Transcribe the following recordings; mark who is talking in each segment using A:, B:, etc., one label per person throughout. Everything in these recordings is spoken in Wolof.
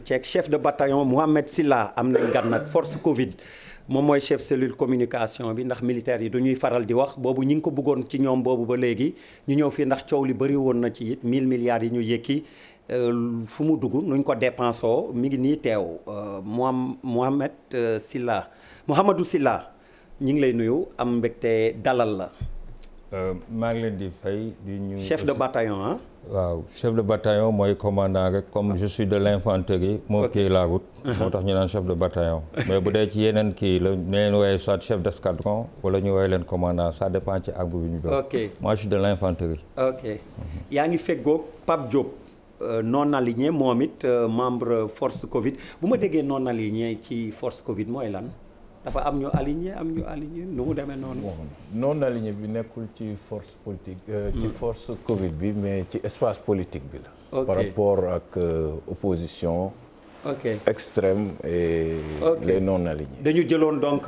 A: ceeg chef de bataillon Mohamed Silla am nañ gan nag force Covid moom mooy chef cellule communication bi ndax militaires yi du ñuy faral di wax boobu ñi ngi ko bëggoon ci ñoom boobu ba léegi ñu ñëw fii ndax coow li bëri woon na ci it 1000 milliards yi ñu yëkki fu mu dugg nuñ ko dépensoo mi ngi nii teew Mohamed Silla Mouhamadou Silla ñu ngi lay nuyu am mbégte dalal la.
B: maa ngi leen di fay di ñu.
A: chef de bataillon ah.
B: waaw chef de bataillon mooy commandant rek comme je suis de l'infanterie. moo pied la route. moo tax ñu naan chef de bataillon. mais bu dee ci yeneen kii la ñu leen woowee soit chef d'escadron wala ñu woowee leen commandant ça dépend ci arme bi ñu doon.
A: ok
B: moi je suis de l'infanterie.
A: ok yaa ngi feggoog Pape Diop non aligné moom it membre force Covid bu ma déggee non aligné ci force Covid mooy lan. dafa am ñu aligné nu mu demee noonu.
C: non aligné bi nekkul ci force politique. ci force Covid bi mais ci espace politique bi la. par rapport ak opposition. extrême et les non alignés.
A: dañu jëloon donc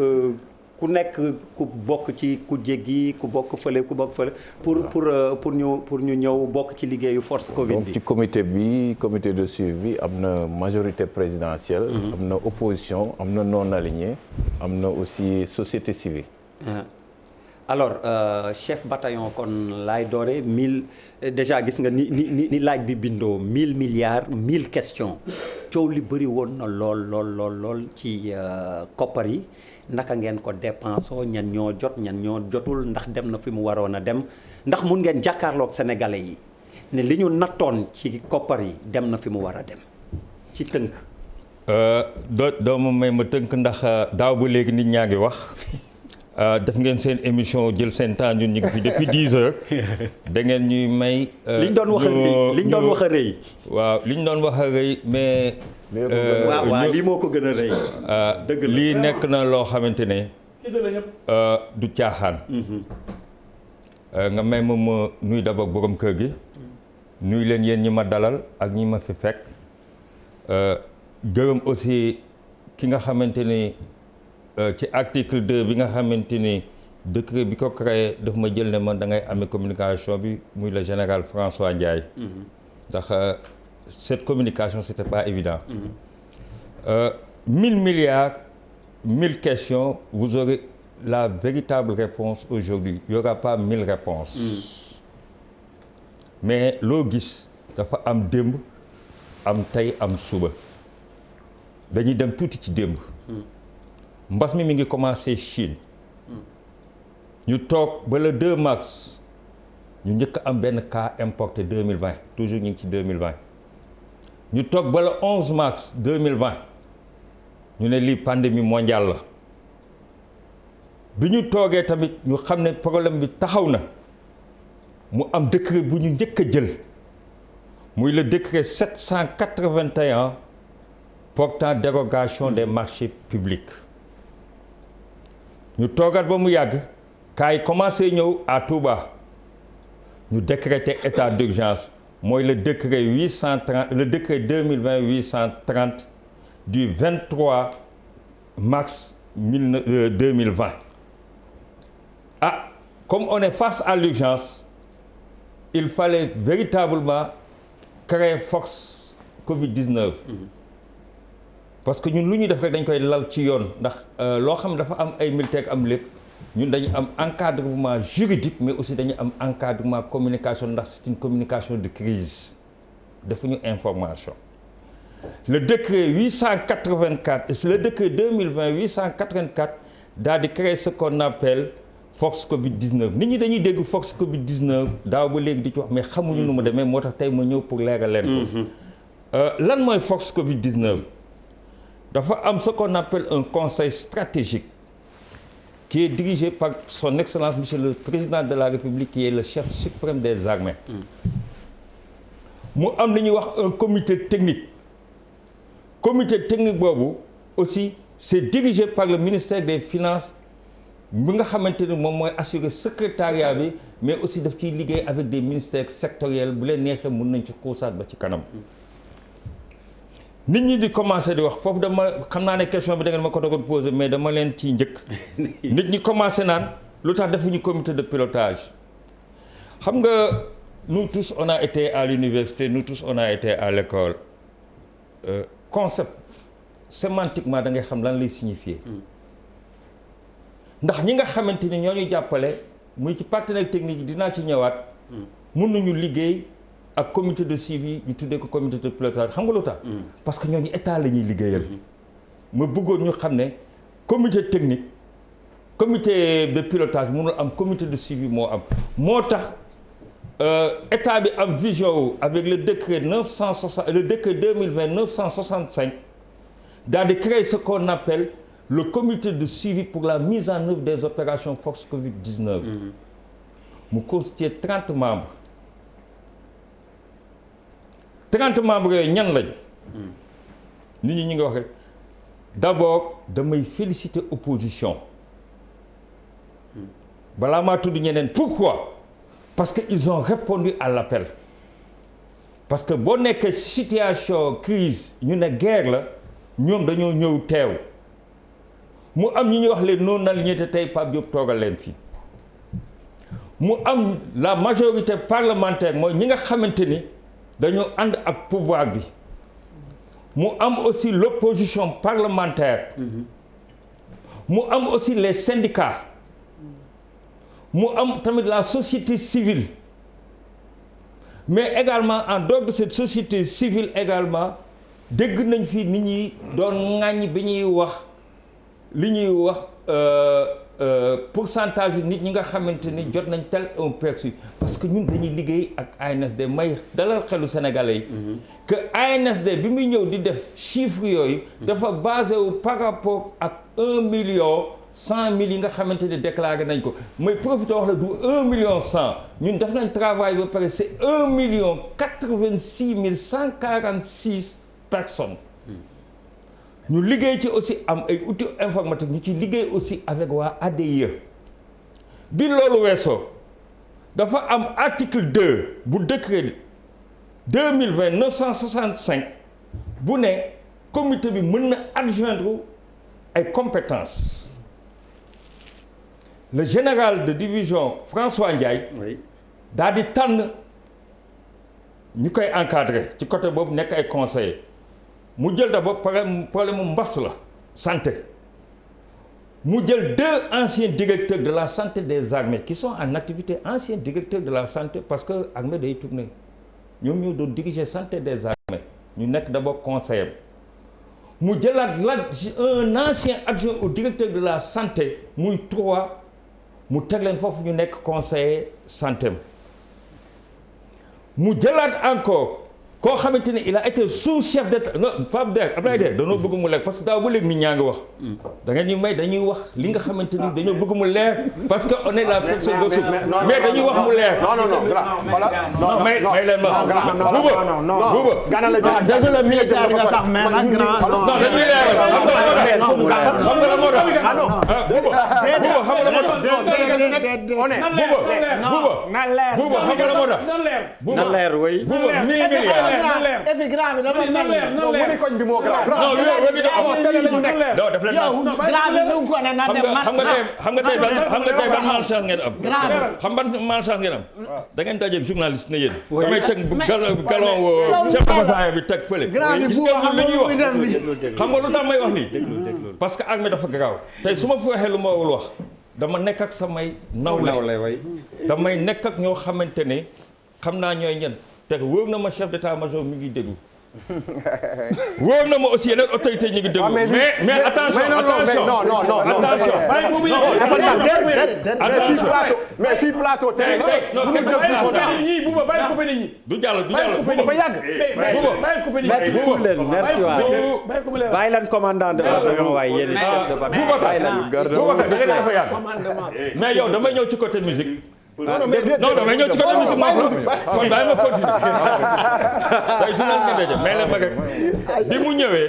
A: ku nekk ku bokk ci ku jéggi ku bokk fële pour ñu ñëw bokk ci liggéeyu force Covid bi.
C: donc ci comité de suivi am na majorité présidentielle. am na opposition am na non aligné. am na aussi société civile.
A: alors chef bataillon kon laay doore 1000 déjà gis nga ni laaj bi bindoo 1000 milliards 1000 questions coow li bëri woon na lool ci koppar yi naka ngeen ko dépensoo ñan ñoo jot ñan ñoo jotul ndax dem na fi mu waroon a dem ndax mun ngeen jàkkaarloog sénégalais yi ne li ñu nattoon ci koppar yi dem na fi mu war a dem ci tënk.
B: doo ma may ma tënk ndax daaw ba léegi nit ñaa ngi wax def ngeen seen émission jël seen temps ñun ñu ngi fi depuis 10 heures da ngeen ñuy may.
A: liñ doon wax a rëy.
B: waaw liñ doon wax a rëy mais.
A: waaw lii moo ko gën a rëy. dëgg la
B: lii nekk na loo xamante ne du caaxaan. nga may ma nuy d'abord borom kër gi. nuy leen yéen ñi ma dalal ak ñi ma fi fekk. gërëm aussi ki nga xamante ni ci article 2 bi nga xamante ni décret bi ko créé daf ma jël ne man da ngay amee communication bi muy le général François Ndiaye. ndax cette communication c'était pas évident. 1000 milliards 1000 questions vous aurez la véritable réponse aujourd'hui il y aura pas 1000 réponses. mais loo gis dafa am démb am tey am suba. dañuy dem tuuti ci démb. mbas mi ngi commencé Chine. ñu toog ba le 2 mars ñu njëkk am benn cas importé 2020 toujours ñu ngi ci 2020. ñu toog ba le 11 mars 2020 ñu ne lii pandémie mondiale la. bi ñu toogee tamit ñu xam ne problème bi taxaw na mu am décret bu ñu njëkk a jël muy le décret 781. portant dérogation des marchés publics ñu toogaat ba mu yàgg cas yi commencé ñëw à Touba ñu décréter état d'urgence mooy le décret 830 le décret 2020-830 du 23 mars 2020 comme on est face à l'urgence il fallait véritablement créer force Covid-19. parce que ñun lu ñuy def rek dañ koy lal ci yoon ndax loo xam dafa am ay militaires am lépp ñun dañu am encadrement juridique mais aussi dañu am encadrement communication ndax c'est une communication de crise defuñu information. le décret 884 et le décret 2020-884 daal di créer ce qu'on appelle force Covid-19 nit ñi dañuy dégg force Covid-19 daaw ba léegi di ci wax mais xamuñu nu mu demee moo tax tey ma ñëw pour leeral leen ko. lan mooy force Covid-19. dafa am ce qu'on appelle un conseil stratégique qui est dirigé par son excellence monsieur le président de la République qui est le chef suprême des armées. mu am li ñuy wax un comité technique boobu aussi c'est dirigé par le ministère des finances bi nga xamante ni moom mooy assurer secrétariat bi mais aussi daf ciy liggéey avec des ministères sectoriels bu leen neexee mën nañ ci xuusaat ba ci kanam. nit ñi di commencer di wax foofu dama xam naa ne question bi da ngeen ma ko doon poser mais dama leen ci njëkk. nit ñi commencer naan lu tax defuñu comité de pilotage xam nga nous tous on a été à l'université nous tous on a été à l'école concept sémantiquement da ngay xam lan lay signifier ndax ñi nga xamante ni ñoo ñu jàppale muy ci partenaire technique yi dinaa ci ñëwaat mun nañu liggéey ak comité de suivi ñu tuddee ko comité de pilotage xam nga lu tax parce que ñooñu état la ñuy liggéeyal ma bëggoon ñu xam ne comité technique comité de pilotage mënul am comité de suivi moo am moo tax état bi am vision avec le décret 2020-965 daal di créer ce qu'on appelle le comité de suivi pour la mise en œuvre des opérations force Covid-19 mu constitué 30 membres 30 membres yooyu ñan lañ nit ñi ñu ngi wax rek d'abord damay féliciter opposition balaa maa tudd ñeneen pourquoi parce que ils ont répondu à l'appel parce que boo nekkee situation crise ñu ne guerre la ñoom dañoo ñëw teew mu am ñu ñuy wax leen non alignés te tey Pape Diop toogal leen fii mu am la majorité parlementaire mooy ñi nga xamante ni dañoo ànd ak pouvoir bi mu am aussi l'opposition parlementaire mu am aussi les syndicats mu am tamit la société civile mais également en dehors de cette société civile également dégg nañ fi nit ñi doon ŋàññ bi ñuy wax li ñuy wax pourcentage yu nit ñi nga xamante ni jot nañ tel un perçu parce que ñun dañuy liggéey ak ANSD may dalal xelu sénégalais yi que ANSD bi muy ñëw di def chiffre yooyu dafa basé wu par rapport ak 1,100,000 yi nga xamante ni déclaré nañ ko may profité wax la du 1,100,000 ñun def nañ travail ba pare c'est 1,086,146 personnes ñu liggéey ci aussi am ay outils informatiques ñu ci liggéey aussi avec waa ADIE bi loolu weesoo dafa am article 2 bu décret 2020-965 bu ne comité bi mën na adjoindre ay compétences le général de division François Ndiaye daal di tànn ñu koy encadrer ci côté boobu nekk ay conseillers mu jël d'abord problème mu mbas la santé mu jël 2 anciens directeurs de la santé des armées qui sont en activité anciens directeurs de la santé parce que armée day tourner ñoom ñoo doon diriger santé des armées ñu nekk d'abord conseiller mu jëlaat un ancien adjoint au directeur de la santé muy 3 mu teg leen foofu ñu nekk conseiller santé mu jëlaat encore koo xamante ni il a été sous-chef d'état non Pape Der Abdoulaye Der dañoo bëgg mu leer parce que daaw ba léegi nit ñaa ngi wax da ngeen ñu may dañuy wax li nga xamante ni dañoo bëgg mu leer parce que on est la personne ressource mais dañuy wax mu leer non may leen ma buuba
D: gana la dëgg la militaire nga sax mais nag grand
B: non dañuy leeral xam nga la moo tax buuba xam nga la moo tax buuba xam nga la moo tax
A: na leer way
B: buuba 1000 milliards
D: et puis grand bi dafa mel
E: non wëri koñ bi moo grave
B: non yow gi da
E: télé lañu nekk
B: non daf leen
D: grand bi nu ko ne na dem
B: xam nga tey ban malchance ngeen am xam ban malchance ngeen am da ngeen dajeeg journaliste ne yéen damay teg galon chef de bataillon bi teg fële gis ngeen li ñuy wax xam nga lu tax may wax nii parce que armée dafa garaaw tey su ma fi waxee lu ma warul wax dama nekk ak samay nawle damay nekk ak ñoo xamante ne xam naa ñooy ñen te wóor na ma chef d'état-major mi ngi déglu wóor na ma aussi yeneen autorités ñi ngi déglu mais attention
E: mais fii plateau télé
F: ñii buuba bàyyi coupé nit ñi
B: du jàll
E: dafa yàgg
A: bàyyi leen commandant de bataillon waaye yéen chef de bataillon
B: Boubacar dafa yàgg mais yow damay ñëw ci côté musique non damay ñëw ci côté musique moom la kon bàyyi ma continuer tey journal nga daje mais la ma rek bi mu ñëwee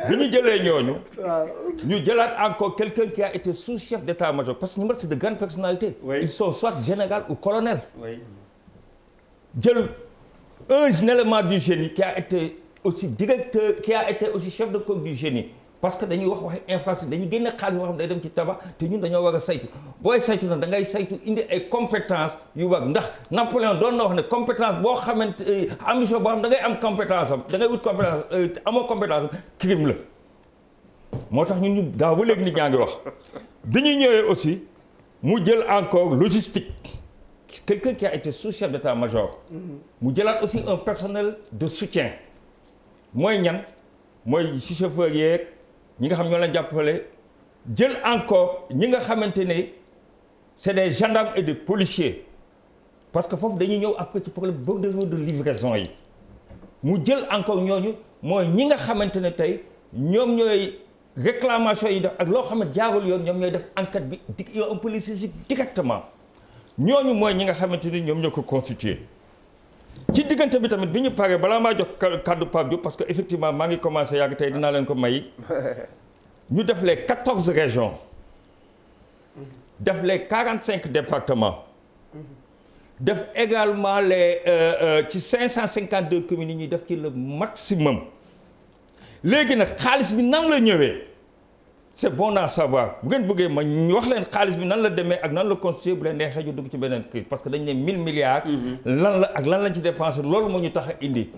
B: bi ñu jëlee ñooñu ñu jëlaat encore quelqu'un qui a été sous-chef d'état-major parce que ñu c'est de grandes personnalités ils sont soit général ou colonel jël un élément du génie qui a été aussi directeur qui a été aussi chef de corps du génie parce que dañuy wax infrastructure dañuy génne xaalis boo xam ne day dem ci tabax te ñun dañoo war a saytu booy saytu nag da ngay saytu indi ay compétence yu war ndax Napoléon doon na wax ne compétence boo xamante ambition boo xam da ngay am compétence am da ngay wut compétence amoo compétence am crime la moo tax ñun ñu gaaw ba léegi nit ñaa ngi wax bi ñu ñëwee aussi mu jël encore logistique quelqu'un qui a été sous-chef d'état-major mu jëlaat aussi un personnel de soutien mooy ñan mooy si chauffeur yeeg ñi nga xam ñoo leen jàppale jël encore ñi nga xamante ne c'est des gendarmes et des policiers parce que foofu dañuy ñëw après ci problème bordereau de livraison yi mu jël encore ñooñu mooy ñi nga xamante ne tey ñoom ñooy réclamation yi def ak loo xam ne jaarul yoon ñoom ñooy def enquête bi di un policier directement ñooñu mooy ñi nga xamante ni ñoom ñoo ko constitué ci diggante bi tamit bi ñu paree balaa maa jox kàddu Pape Diop parce que effectivement maa ngi commencé yàgg tey dinaa leen ko may ñu def les 14 régions def les 45 départements def également les ci 552 communes yi ñuy def ci le maximum léegi nag xaalis bi nan la ñëwee c'est bon à savoir bu ngeen bëggee ma ñu wax leen xaalis bi nan la demee ak nan la constitué bu leen neexee ñu dugg ci beneen kii parce que dañ ne 1000 milliards. lan la ak lan lañ ci dépensé loolu moo ñu tax a indi.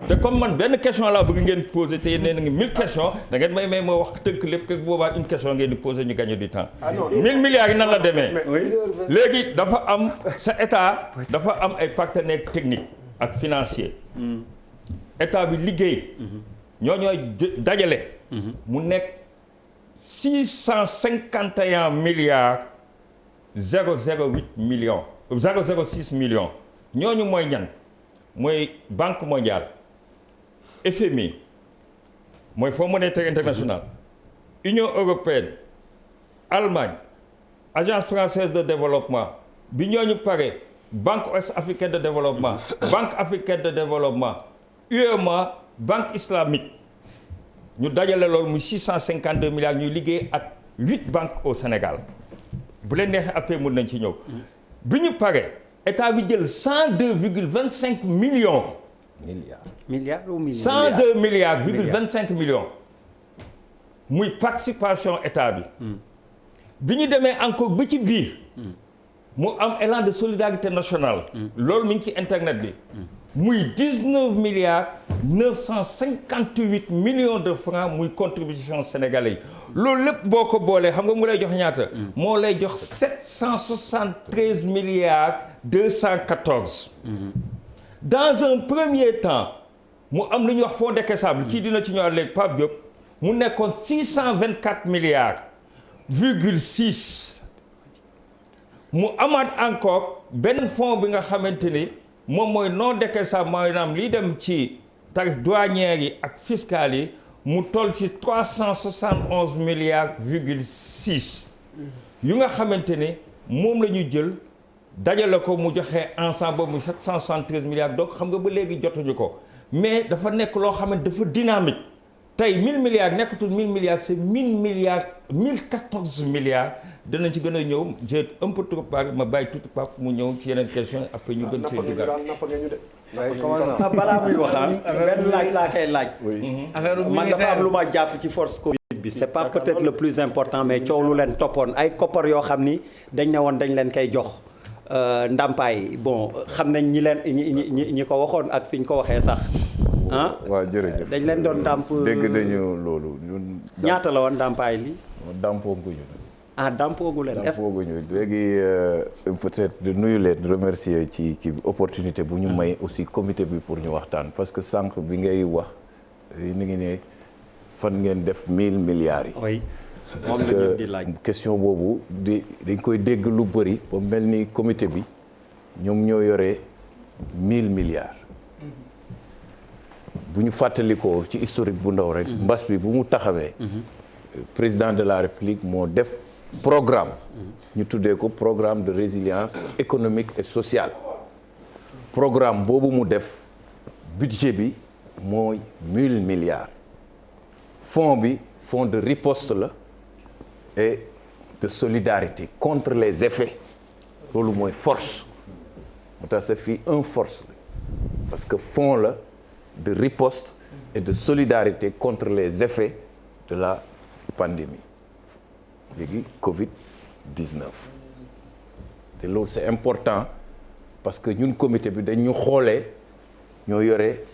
B: te comme man benn question laa bëgg ngeen posé te nee na nga 1000 questions da ngeen may ma wax tënk lépp que boobaa une question ngeen di posé ñu gagné du temps. 1000 milliards yi nan la demee. léegi dafa am sa état dafa am ay partenaires techniques ak financiers. état bi liggéey. ñooy dajale. mu nekk 651 milliards 008 millions 006 millions ñooñu mooy ñan mooy Banque mondiale FMI mooy Fonds monétaire international Union européenne Allemagne Agence française de développement bi ñooñu pare Banque ouest africaine de développement Banque africaine de développement UEMOA Banque islamique ñu dajale loolu muy 652 milliards ñuy liggéey ak 8 banques au Sénégal bu leen neexee après mën nañ ci ñëw bi ñu paree état bi jël 102,25 millions.
A: milliards ou millions
B: 102 milliards virgule 25 millions muy participation état bi. bi ñu demee encore ba ci biir. mu am élan de solidarité nationale. loolu mi ngi ci internet bi. muy 19 milliards 958 millions de francs muy contribution sénégalais yi loolu lépp boo ko boolee xam nga mu lay jox ñaata. moo lay jox 773 milliards 214. dans un premier temps mu am lu ñuy wax fonds décaissable kii dina ci ñëwaat léegi Pape Diop mu nekkoon 624 milliards virgule 6 mu amaat encore benn fonds bi nga xamante ni. moom mooy non décaissable maanaam liy dem ci tarif douanière yi ak fiscal yi mu toll ci 371 milliards virgule 6 yu nga xamante ne moom la ñu jël dajale ko mu joxe ensemble boobu muy 773 milliards donc xam nga ba léegi jotuñu ko mais dafa nekk loo xam ne dafa dynamique tey 1000 milliards nekkatul 1000 milliards c'est 1000 milliards 1014 milliards danañ ci gën a ñëw j'ai un peu trop parlé ma bàyyi tuuti Pape mu ñëw ci yeneen question après ñu gën see dugal.
A: balaa muy waxaan benn laaj laa koy laaj. man dafa am lu ma jàpp ci force Covid bi c'est pas peut-être le plus important mais coow lu leen toppoon ay koppar yoo xam ni dañ ne woon dañ leen koy jox ndàmpaay bon xam nañ ñi leen ñi ko waxoon ak fi ñu ko waxee sax. ah
C: waaw jërëjëf
A: dañ leen doon dàmp
C: dégg nañu loolu ñun.
A: ñaata la woon ndàmpaay li
C: dàmpooguñu.
A: dàmpoogu leen.
C: dàmpooguñu léegi peut-être de nuyu leen remercier ci opportunité bu ñu may aussi comité bi pour ñu waxtaan parce que sànq bi ngay wax ni ngi ne fan ngeen def 1000 milliards yi.
A: oui
C: parce que question boobu dañ koy dégg lu bëri ba mel ni comité bi ñoom ñoo yore 1000 milliards. bu ñu fàttalikoo ci historique bu ndaw rek. mbas bi bu mu taxawee. président de la République moo def programme. ñu tuddee ko programme de résilience économique et sociale. programme boobu mu def budget bi mooy 1000 milliards. fonds bi fonds de riposte la et de solidarité contre les effets loolu mooy force moo tax sa fii un force parce que fonds la de riposte et de solidarité contre les effets de la pandémie léegi Covid-19 te loolu c'est important parce que ñun comité bi dañ ñu xoolee ñoo yore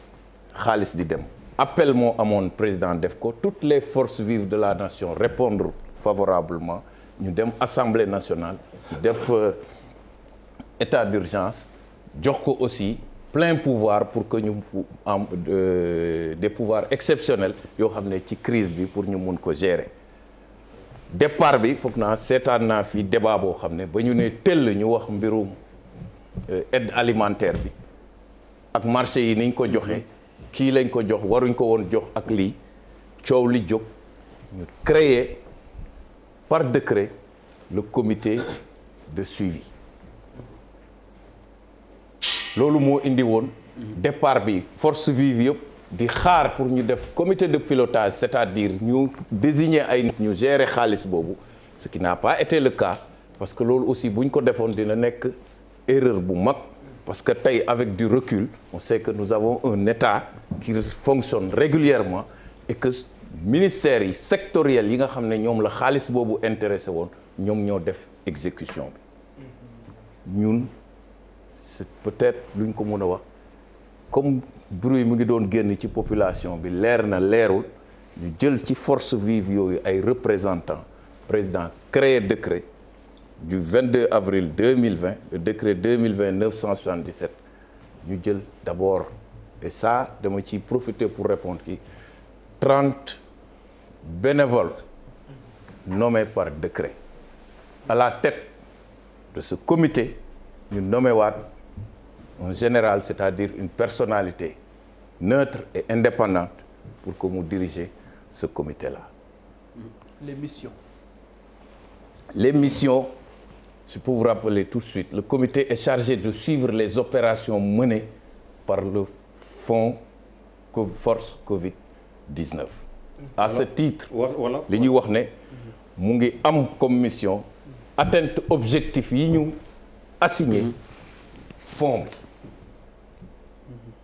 C: xaalis di dem appel moo amoon président def ko toutes les forces vives de la nation répondre favorablement ñu dem assemblée nationale def état d'urgence jox ko aussi plein pouvoir pour que ñu am des pouvoirs exceptionnels yoo xam ne ci crise bi pour ñu mun ko gérer départ bi foog naa seetaan naa fii débat boo xam ne ba ñu ne tell ñu wax mbirum aide alimentaire bi ak marché yi niñ ko joxe kii lañ ko jox waruñ ko woon jox ak lii coow li jóg ñu créer par décret le comité de suivi loolu moo indi woon départ bi force vive yëpp di xaar pour ñu def comité de pilotage c'est-à-dire ñu désigner ay nit ñu gérer xaalis boobu ce qui n'a pas été le cas parce que loolu aussi bu ñu ko defoon dina nekk erreur bu mag parce que tey avec du recul on sait que nous avons un État qui fonctionne régulièrement et que ministères yi sectoriels yi nga xam ne ñoom la xaalis boobu intéressé woon ñoom ñoo def exécution bi ñun c'est peut-être lu ñu ko mën a wax comme bruit mu ngi doon génn ci population bi leer na leerul ñu jël ci force vive yooyu ay représentants président créé décret du 22 avril 2020 le décret 2020-977 ñu jël d'abord et ça dama ciy profiter pour répondre ki 30 bénévoles nommés par décret à la tête de ce comité ñu nommé waat un général c'est-à-dire une personnalité neutre et indépendante pour que mu diriger ce comité-là. Les missions, je peux vous rappeler tout de suite, le comité est chargé de suivre les opérations menées par le Fonds Force Covid-19. À ce titre, li ñuy wax ne mu ngi am comme mission atteinte objectif yi ñu assigné fonds bi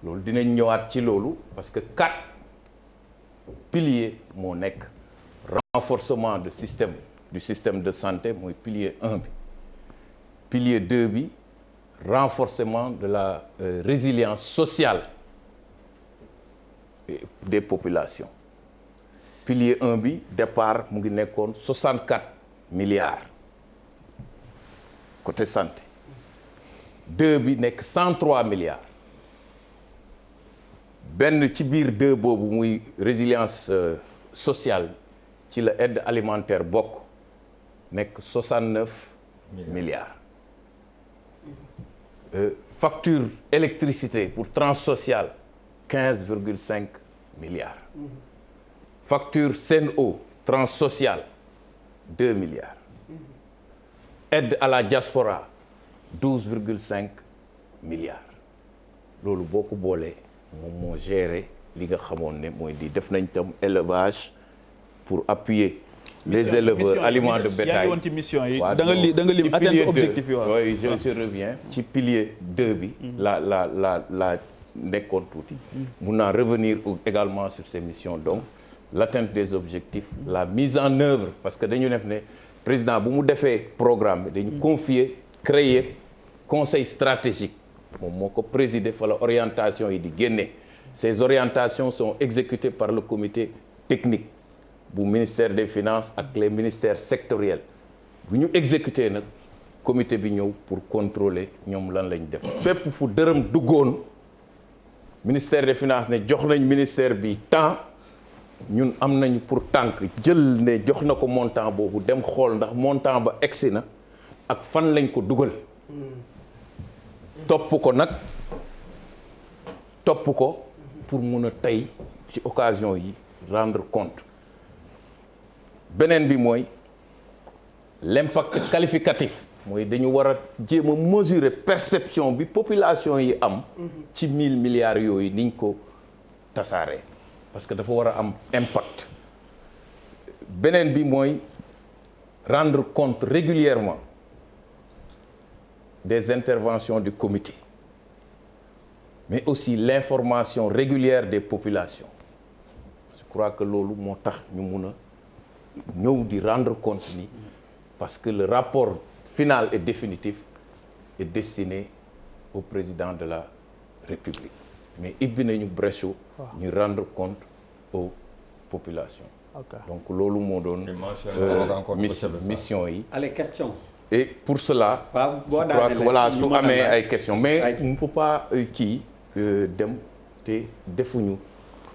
C: loolu dinañ ñëwaat ci loolu parce que 4 piliers moo nekk renforcement du système de santé mooy pilier 1 bi pilier 2 bi renforcement de la résilience sociale des populations pilier 1 bi départ mu ngi nekkoon 64 milliards côté santé 2 bi nekk 103 milliards benn ci biir 2 boobu muy résilience sociale ci la aide alimentaire bokk nekk 69 milliards facture électricité pour transsocial 15,5 milliards facture Sen'Eau transsocial 2 milliards aide à la diaspora 12,5 milliards loolu boo ko boolee moom moo géré li nga xamoon ne mooy di def nañ tam élevage pour appuyer les éleveurs aliments de bétail.
G: yaa ngi woon ci mission yi da nga lim atteindre objectif yi waaw.
C: oui je reviens ci pilier 2 bi. la nekkoon tuuti. mun naa revenir également sur ces missions donc l'atteinte des objectifs la mise en œuvre parce que dañu def ne président bu mu defee programme bi dañu confier créer conseil stratégique moom moo ko présider fa la orientation yi di génne ces orientations sont exécutées par le comité technique bu ministère des finances ak les ministères sectoriels bu ñu exécuter nag comité bi ñëw pour contrôler ñoom lan lañ def fépp fu dërëm duggoon ministère des finances ne jox nañ ministère bi temps ñun am nañu pour tànk jël ne jox na ko montant boobu dem xool ndax montant ba egsi na ak fan lañ ko dugal topp ko pour mun a tey ci occasion yi rendre compte beneen bi mooy l'impact qualificatif mooy dañu war a jéem a mesurer perception bi population yi am ci 1000 milliards yooyu niñ ko tasaaree parce que dafa war a am impact beneen bi mooy rendre compte régulièrement des interventions du comité mais aussi l'information régulière des populations crois que loolu moo tax ñu mun a ñëw di rendre compte ni parce que le rapport final et définitif est destiné au président de la République mais ibbi nañu brèche ñu rendre compte aux populations. Donc loolu moo doon mission yi.
A: Allez, question.
C: Et pour cela, je crois que voilà su amee ay questions mais on ne peut pas dem te defuñu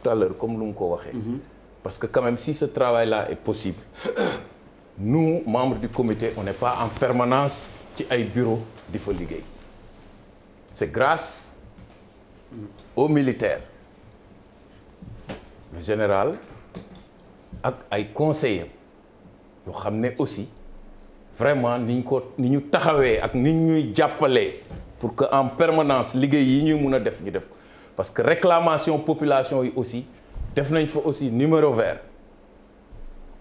C: tout à l'heure comme lu mu ko waxee. Parce que quand même si ce travail-là est possible, nous membres du comité on n'est pas en permanence ci ay bureau di fa liggéey. C'est grâce aux militaires, le général ak ay conseillers yoo xam ne aussi vraiment ni ñu taxawee ak ni ñuy jàppalee pour que en permanence liggéey yi ñuy mun a def ñu def ko parce que réclamation population yi aussi def nañ fa aussi numéro vert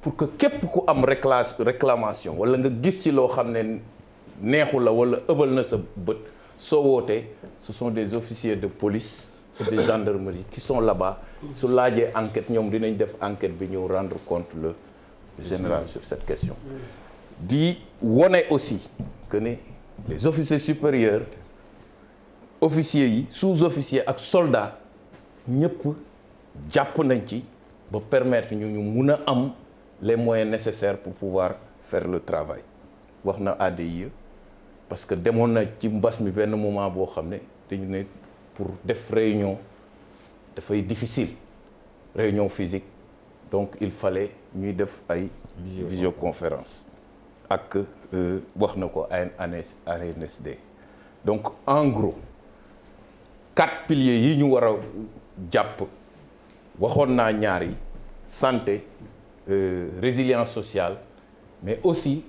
C: pour que képp ku am réclamation wala nga gis ci loo xam ne neexu la wala ëbal na sa bët soo wootee ce sont des officiers de police et de gendarmerie qui sont là-bas su laajee enquête ñoom dinañ def enquête bi ñëw rendre compte le général sur cette question di wone aussi que ne les officiers supérieurs officiers yi sous-officiers ak soldats ñëpp jàpp nañ ci ba permettre ñu mun a am les moyens nécessaires pour pouvoir faire le travail wax na ADIE parce que demoon na ci mbas mi benn moment boo xam ne dañu ne pour def réunion dafay difficile réunion physique donc il fallait ñuy def ay visioconférence ak wax na ko ANSD donc en gros 4 piliers yi ñu war a jàpp waxoon naa ñaar yi santé résilience sociale mais aussi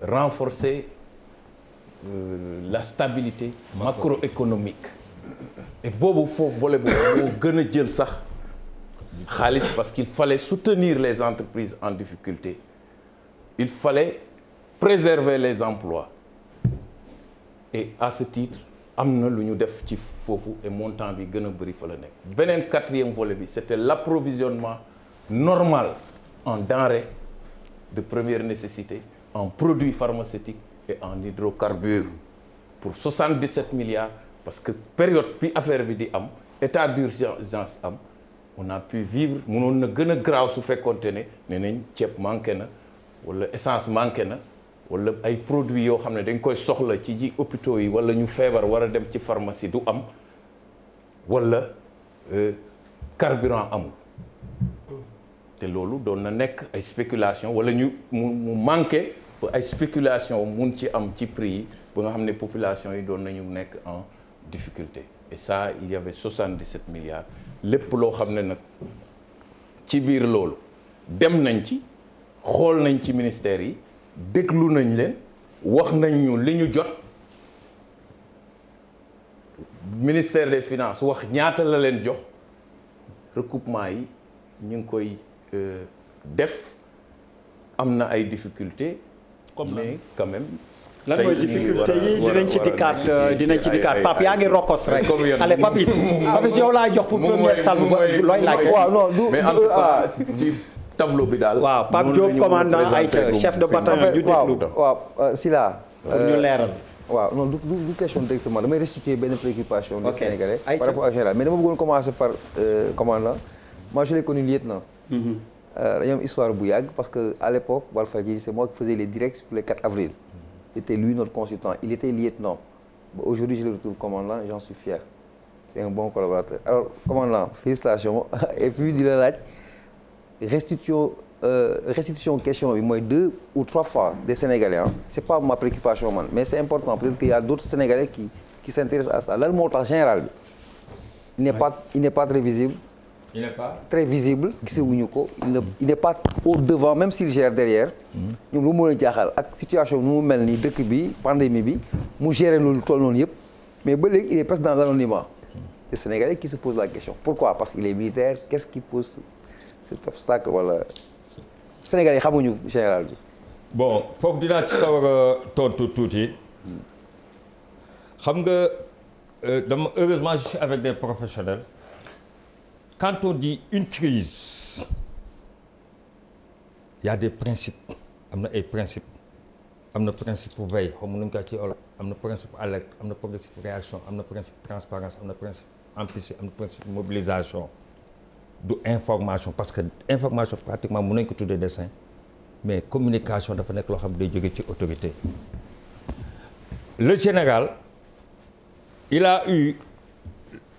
C: renforcer la stabilité macroéconomique et boobu foofu volet boobu moo gën a jël sax xaalis parce qu'il fallait soutenir les entreprises en difficulté il fallait préserver les emplois et à ce titre am na lu ñu def ci foofu et montant bi gën a bëri fa la nekk beneen 4e volet bi c'était l'approvisionnement normal en denrées de première nécessité en produits pharmaceutiques et en hydrocarbures pour 77 milliards parce que période bi affaire bi di am état d'urgence am on a pu vivre mënoon na gën a graaw su fekkoonte ne nee nañ ceeb manqué na wala essence manqué na wala ay produits yoo xam ne dañ koy soxla ci ji hôpitaux yi wala ñu feebar war a dem ci pharmacie du am wala carburant amul te loolu doon na nekk ay spéculation wala ñu mu manqué ba ay spéculation mun ci am ci prix yi ba nga xam ne population yi doon nañu nekk en difficulté et ça il y avait 77 milliards lépp loo xam ne nag ci biir loolu dem nañ ci xool nañ ci ministères yi déglu nañ leen wax nañ ñu li ñu jot ministère des finances wax ñaata la leen jox recoupement yi ñu ngi koy def am na ay difficultés mais quand même
A: lan mooy difficulté yi dinañ ci dikkaat Pape yaa ngi rokkos rek allez Papis yow laa jox pour première salle looy laaj
C: waaw non du mais en tout cas ci tableau bi daal
A: waaw Pape Diop commandant Aïcha chef de bataillon ñu déglu
H: waaw Sylla
A: ñu leeral
H: waaw non du question directement damay restituer benn préoccupation des Sénégalais par rapport à général mais dama bëggoon commencer par commandant moi je l'ai connu lieutenant dañoo am histoire bu yàgg parce que à l'époque Walfadjri c'est moi qui faisais les directs pour les 4 avril c'était lui notre consultant il était lieutenant aujourd'hui je le retrouve commandant j'en suis fier c'est un bon collaborateur alors commandant félicitations et puis di la laaj restitution question bi mooy 2 ou 3 fois des Sénégalais c'est pas ma préoccupation man mais c'est important peut-être qu'il y a d'autres Sénégalais qui s'intéressent à ça lan moo tax général bi il n'est pas très visible
B: il n'est pas
H: très visible gisewuñu ko il n'est pas au devant même s'il gère derrière ñoom lu mu mën a jaaxal ak situation nu mu mel nii dëkk bi pandémie bi mu gérer loolu toll noonu yëpp mais ba léegi il est presque dans l'anonymat les Sénégalais qui se posent la question pourquoi parce qu'il est militaire qu'est-ce qui pose cet obstacle wala Sénégalais yi xamuñu général bi
B: bon foofu dinaa ci sawar a tontu tuuti xam nga dama heureusement je suis avec des professionnels quand on dit une crise il y a des principes am na ay principes am na principe veille xaw ma nu ñu ko ci olof am na principe alerte am na principe réaction am na principe transparence am na principe implicite am na principe mobilisation du information parce que information pratiquement mën nañu ko tuddee dessin mais communication dafa nekk loo xam ne day jóge ci autorité. Le général il a eu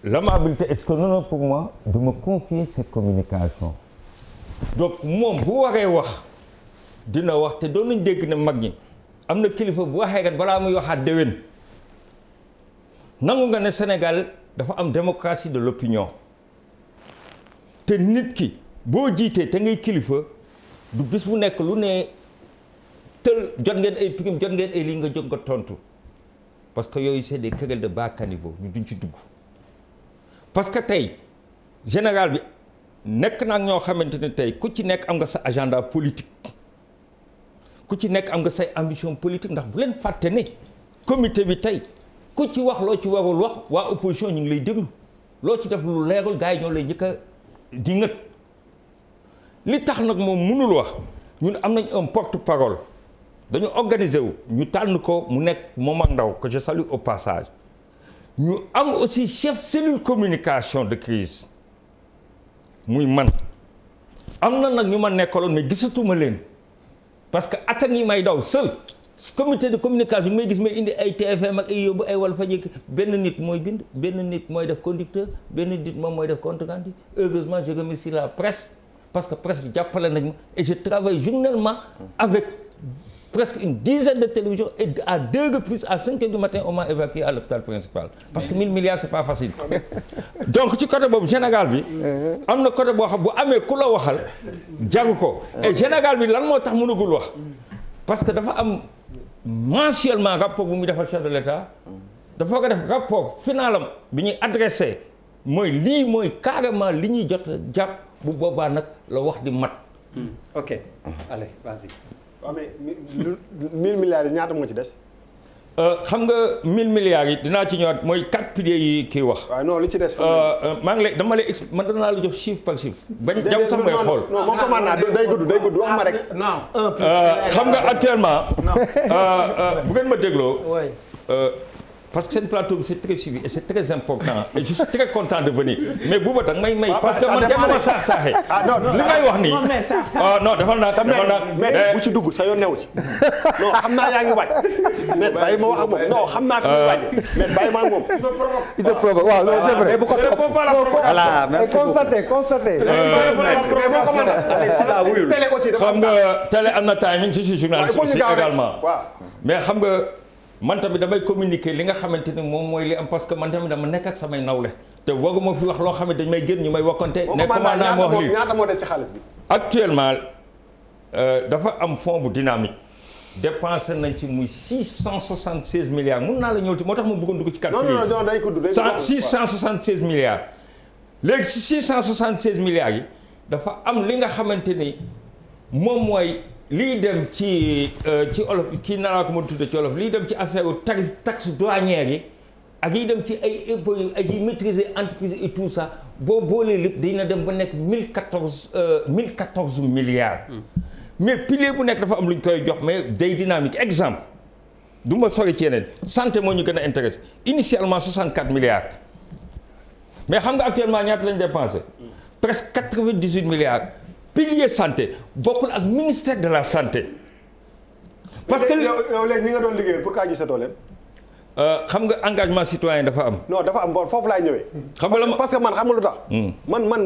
B: l'amabilité extraordinaire pour moi de me confier cette communication donc moom bu waree wax dina wax te doon nañ dégg ne mag ñi am na kilifa bu waxee kat balaa muy waxaat déwén nangu nga ne Sénégal dafa am démocratie de l'opinion te nit ki boo jiitee te ngay kilifa du bis bu nekk lu ne tël jot ngeen ay prime jot ngeen ay lii nga jóg nga tontu parce que yooyu c'est des querelles de bas caniveau ñu duñ ci dugg parce que tey général bi nekk na ak ñoo xamante ne tey ku ci nekk am nga sa agenda politique ku ci nekk am nga say ambition politique ndax bu leen fàtte ne comité bi tey ku ci wax loo ci warul wax waa opposition ñu ngi lay déglu loo ci def lu leerul gars yi ñoo lay njëkk a di ngët li tax nag moom mënul wax ñun am nañ un porte-parole dañu organiser wu ñu tànn ko mu nekk Momar Ndao que je salue au passage ñu am aussi chef cellule communication de crise muy man am na nag ñu ma nekkaloon mais gisatuma leen parce que attaques yi may daw seul comité de communication may gis may indi ay TFM ak ay yóbbu ay Walfadjri benn nit mooy bind benn nit mooy def conducteur benn nit moom mooy def compte rendu heureusement je remercie la presse parce que presse bi jàppale nañ ma et je travaille journellement avec presque une dizaine de télévisions et à 2 reprises à 5 heures du matin on m'a évacué à l'hôpital principal parce que 1000 milliards c'est pas facile donc ci côté boobu général bi am na côté boo xam bu amee ku la waxal jagu ko et général bi lan moo tax mënugul wax parce que dafa am mensuellement rapport bu muy defal chef de l'État dafa ko def rapport finalam bi ñuy adressé mooy lii mooy carrément li ñuy jot jàpp bu boobaa nag la wax di mat
A: ok allez vas-y.
E: waaw mais 1000 milliards yi ñaata moo ci des.
B: xam nga 1000 milliards yi dinaa ci ñëwaat mooy 4 piliers yi kii wax.
E: waaw non li ci des.
B: maa ngi lay dama lay man danaa la jox chiffre par chiffre. bañ jam sax may xool.
E: non moom commande naa day gudd wax ma rek.
D: non
B: xam nga actuellement. bu ngeen ma dégloo. parce que seen plateau bi c'est très suivi et c'est très important et je suis très content de venir mais buuba tak may parce que man kenn ma saax-saaxee li may wax nii non defal naa
E: mais bu ci dugg sa yoon newu si non xam naa yaa ngi waaj mais bàyyi ma wax ak moom non xam naa fi mu waaj mais bàyyi ma ak moom
H: il te provoque waaw non c'est vrai
A: voilà merci beaucoup
H: constaté
E: mais moo ko mën télé aussi
B: xam nga télé am na timing je suis journaliste aussi également mais xam nga man tamit damay communiquer li nga xamante ni moom mooy li am parce que man tamit dama nekk ak samay nawle te waruma fi wax loo xam ne dañ may gën ñu may wakkante ne commandant ma wax lii
E: ñaata moo des ci xaalis bi
B: actuellement dafa am fonds bu dynamique dépensé nañ ci muy 676 milliards mun naa la ñëw ci moo tax ma bëggoon dugg ci calcul yi
E: non day gudd
B: 676 milliards léegi ci 676 milliards yi dafa am li nga xamante ni moom mooy lii dem ci olof kii nanaa ko ma tudde ci olof lii dem ci affaire tarif taxe douanière yi ak yi dem ci ay impôts yi ay yi maîtriser entreprise et tout ça boo boolee lépp dina dem ba nekk 1014 milliards mais pilier bu nekk dafa am lu ñu koy jox mais day dynamique exemple du ma sori ci yeneen santé moo ñu gën a intéressé initialement 64 milliards mais xam nga actuellement ñaata lañ dépensé presque 98 milliards pilier santé bokkul ak ministère de la santé. parce que
E: yow léegi ñi nga doon liggéeyal pour kaa gisatoo leen.
B: xam nga engagement citoyen dafa am.
E: non dafa am foofu laay ñëwee.
B: xam nga la
E: parce que man xam nga lu tax.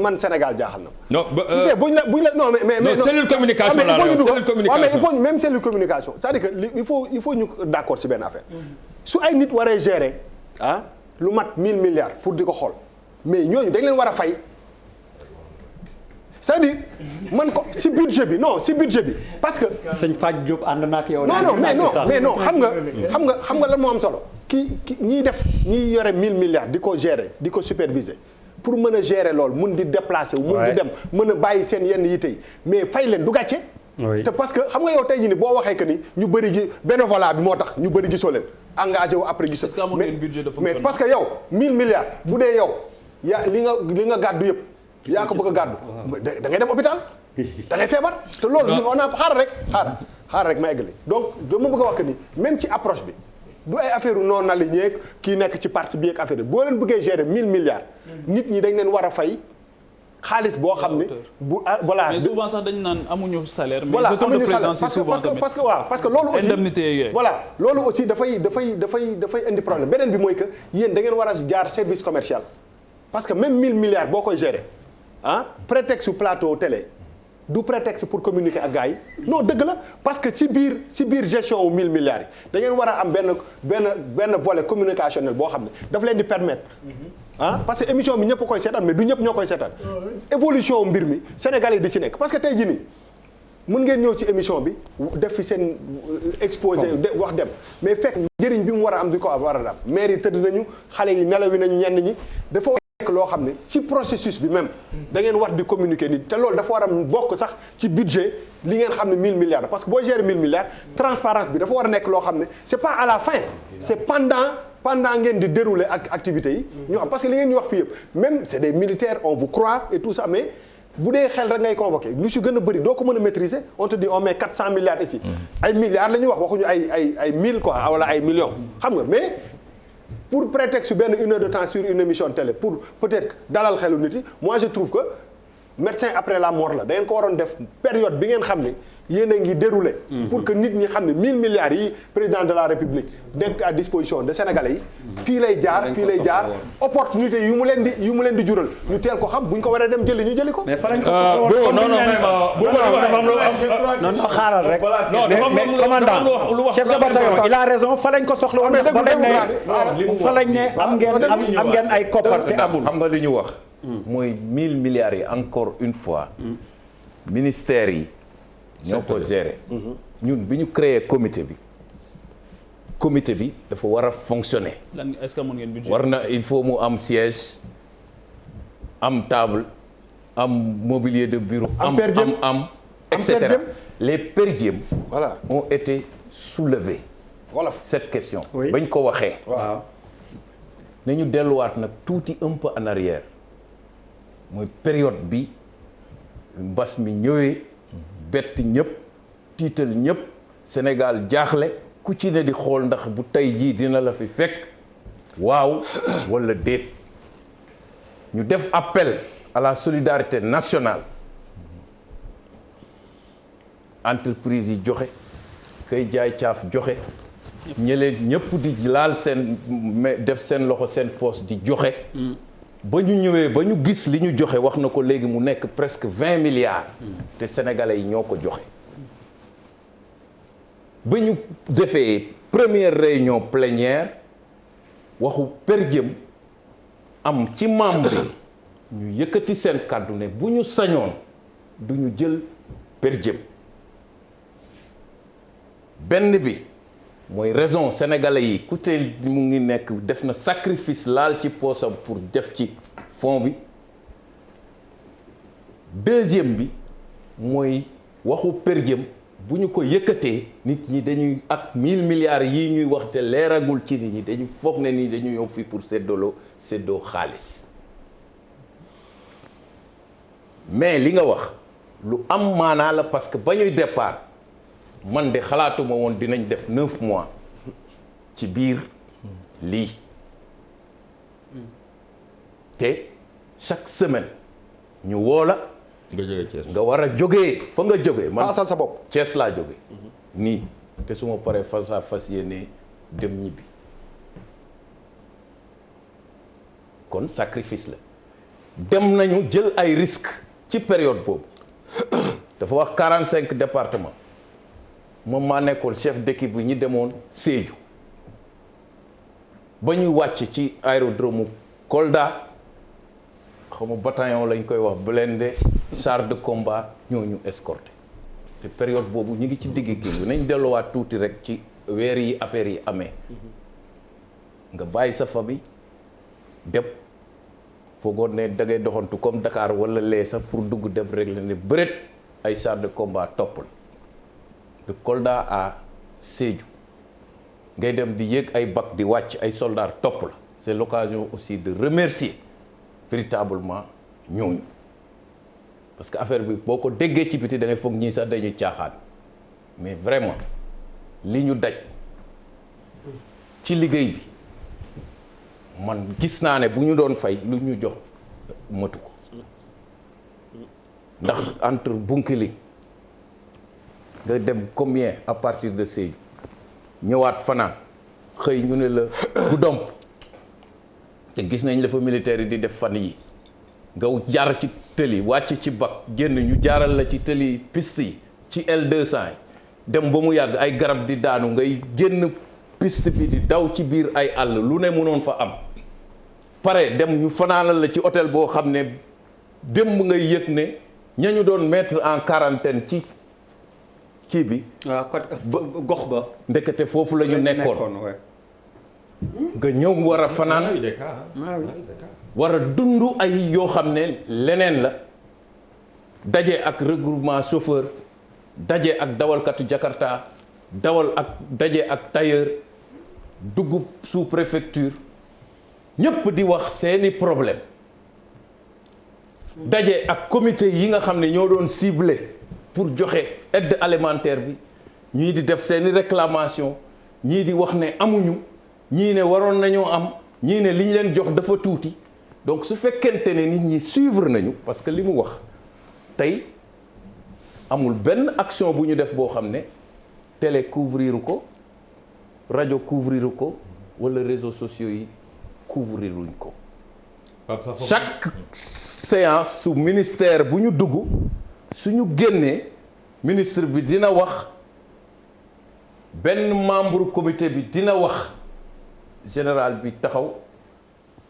E: man Sénégal jaaxal na.
B: non ba
E: tu sais buñ la non mais.
B: non cellule communication laa la cellule communication
E: mais il faut même cellule communication c'est-à-dire que il faut ñu d'accord ci benn affaire. su ay nit waree gérer lu mat 1000 milliards pour di ko xool mais ñooñu dañ leen war a fay. c'est-à-dire man ko ci budget bi parce que.
A: sëñ Fatou Diop ànd na ak yow.
E: non xam nga lan moo am solo. ñiy yore 1000 milliards di ko gérer di ko superviser pour mën a gérer loolu mun di déplacer wu. mun di dem mën a bàyyi seen yenn yitte yi mais fay leen du gàcce. te parce que xam nga yow tey jii nii boo waxee que ni ñu bëri gi bénévolat bi moo tax ñu bëri gisoo leen engagé wu après gisoo. mais parce que yow 1000 milliards bu dee yow li nga gàddu yëpp. yaa ko bëgg a gàddu da ngay dem hôpital da ngay feebar te loolu ñun on a xaaral rek ma eggali donc dama bëgg a wax que ni même ci approche bi du ay affaire non aligné kii nekk ci parti bi ak affaire boo leen bëggee gérer 1000 milliards nit ñi dañ leen war a fay xaalis boo xam ne bu voilà.
G: mais souvent sax dañu naan amuñu salaire. mais
E: voilà
G: jeton de présence yi souvent tamit
E: parce que loolu aussi
G: indemnité yooyu.
E: voilà loolu aussi dafay indi problème beneen bi mooy que yéen da ngeen war a jaar service commercial parce que même 1000 milliards boo koy gérer prétexte plateau télé du prétexte pour communiquer ak gars yi non dëgg la parce que ci biir gestion wu 1000 milliards yi da ngeen war a am benn volet communicationnel boo xam ne daf leen di permettre parce que émission bi ñëpp koy seetaan mais du ñëpp ñoo koy seetaan évolution mbir mi Sénégalais di ci nekk parce que tey jii nii mën ngeen ñëw ci émission bi def fi seen exposé wax dem mais fekk njëriñ bi mu war a am di ko war a am maire yi tëdd nañu xale yi nelawi nañu ñenn ñi dafa nekk loo xam ne ci processus bi même da ngeen war di communiquer nit te loolu dafa war a bokk sax ci budget li ngeen xam ne 1000 milliards parce que boo gérer 1000 milliards transparence bi dafa war a nekk loo xam ne c'est pas à la fin c'est pendant ngeen di dérouler ak activités yi ñu xam parce que li ngeen ñu wax fii yëpp même c'est des militaires on vous croit et tout ça mais bu dee xel rek ngay convoqué lu si gën a bëri doo ko mën a maîtriser on te dit on met 400 milliards ici ay milliards la ñuy wax waxuñu ay 1000 quoi wala ay millions xam nga mais pour prétexte benn 1 heure de temps sur une émission télé pour peut-être dalal xelu nit yi moi je trouve que médecin après la mort la da ngeen ko waroon def période bi ngeen xam ne yéen a ngi déroulé. pour que nit ñi xam ne 1000 milliards yi président de la république nekk à disposition de sénégalais yi. fii lay jaar opportunité yu mu leen di jural ñu teel ko xam bu ñu ko waree dem jëli ñu jëli ko.
A: mais fa lañ ko soxla non xaaral rek. mais commandant chef de bataillon il a raison fa lañ ko soxla woon ndax fa lañ ne am ngeen ay koppar te amul.
C: xam nga li ñu wax. mooy 1000 milliards yi encore une fois. ministère yi. ñoo ko gérer. ñun bi ñu créer comité bi dafa war a fonctionner.
G: lan est-ce que mën ngeen budget
C: war na il faut mu am siège am table am mobilier de bureau. am et cetera les per diem
E: voilà
C: ont été soulevés.
E: voilà
C: cette question.
A: Oui.
C: bañ ko waxee.
A: waaw.
C: nañu delluwaat nag tuuti un peu en arrière mooy période bi mbas mi ñëwee. bett ñëpp tiital ñëpp Sénégal jaaxle ku ci ne di xool ndax bu tey jii dina la fi fekk waaw walla déet ñu def appel à la solidarité nationale entreprise yi joxe kay jaay caaf joxe ñeleen ñëpp di laal seen def seen loxo seen poche di joxe ba ñu ñëwee ba ñu gis li ñu joxe wax na ko léegi mu nekk presque 20 milliards te sénégalais yi ñoo ko joxe ba ñu defee première réunion plénière waxu per diem am ci membre yi ñu yëkkati seen kàddu ne bu ñu sañoon du ñu jël per diem benn bi mooy raison sénégalais yi ku te mu ngi nekk def na sacrifice laal ci poosam pour def ci fond bi deuxième bi mooy waxu per diem bu ñu ko yëkkatee nit ñi dañuy ak 1000 milliards yi ñuy wax te leeragul ci nit ñi dañu foog ne nii dañu ñëw fii pour séddoo xaalis mais li nga wax lu am maanaa la parce que ba ñuy départ man de xalaatuma woon dinañ def 9 mois ci biir lii te chaque semaine ñu woo la
B: nga jógee Thiès
C: nga war a jógee fa nga jógee man
E: paasal sa bopp
C: Thiès laa jóge nii te su ma paree fas yéene dem ñibbi kon sacrifice la dem nañu jël ay risques ci période boobu dafa wax 45 départements moom maa nekkoon chef d'équipe bi ñi demoon Sédhiou ba ñuy wàcc ci aérodrome Kolda xaw ma bataillon lañ koy wax blindé char de combat ñoo ñu escorté te période boobu ñu ngi ci digg kii bi nañ delluwaat tuuti rek ci weer yi affaire yi amee nga bàyyi sa famille dem foogoon ne da ngay doxantu comme Dakar wala lee sax pour dugg dem rek la ne bëreet ay char de combat topp la de Kolda à Sédhiou ngay dem di yéeg ay bac di wàcc ay soldats topp la c'est l'occasion aussi de remercier véritablement ñooñu parce que affaire bi boo ko déggee ci biti da ngay foog ñii sax dañuy caaxaan mais vraiment li ñu daj ci liggéey bi man gis naa ne bu ñu doon fay lu ñu jox matu ko ndax entre Bounkiling nga dem combien à partir de Sédhiou ñëwaat fanaan xëy ñu ne la bu domp te gis nañ la fa militaire yi di def fan yi nga jaar ci tëli wàcc ci bac génn ñu jaaral la ci tëli piste yi ci L200 yi dem ba mu yàgg ay garab di daanu ngay génn piste bi di daw ci biir ay àll lu ne mënoon fa am pare dem ñu fanaanal la ci hôtel boo xam ne démb ngay yëg ne ña ñu doon mettre en quarantaine ci kii bi
A: gox ba
C: ndekete foofu la ñu nekkoon nga ñëw war a fanaan war a dund ay yoo xam ne leneen la daje ak regroupement chauffeur daje ak dawalkatu Jakarta daje ak tailleur dugg sous préfecture ñépp di wax seeni problème daje ak comité yi nga xam ne ñoo doon ciblé pour joxe aide alimentaire bi ñii di def seeni réclamation ñii di wax ne amuñu ñii ne waroon nañoo am ñii ne li ñu leen jox dafa tuuti donc su fekkente ne nit ñi suivre nañu parce que li mu wax tey amul benn action bu ñu def boo xam ne télé couvriru ko rajo couvriru ko wala réseaux sociaux yi couvriruñ ko chaque séance su ministère bu ñu dugg suñu génnee ministre bi dina wax benn membre comité bi dina wax général bi taxaw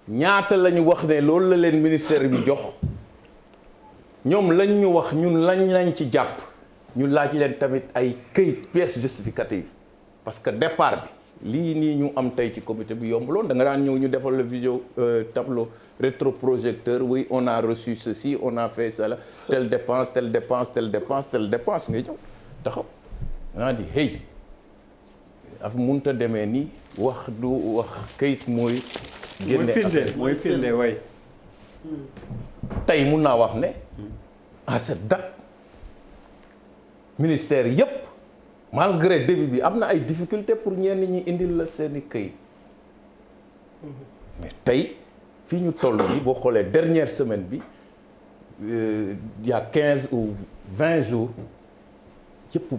C: ñaata la ñu wax ne loolu la leen ministère bi jox ñoom lañ ñu wax ñun lañ ci jàpp ñu laaj leen tamit ay këyit pièce justificative parce que départ bi lii nii ñu am tey ci comité bi yombuloon da nga daan ñëw ñu defal la visio tableau rétroprojecteur oui on a reçu ceci on a fait cela telle dépense telle dépense telle dépense telle dépense nga ñëw taxaw danaa di hey af munta demee nii wax du wax këyit mooy génne
A: mooy firnde way
C: tey mun naa wax ne à cette date ministère yépp malgré début bi am na ay difficultés pour ñenn ñi indil la seeni këyit mais tey fii ñu toll bi boo xoolee dernière semaine bi il y a 15 ou 20 jours yëpp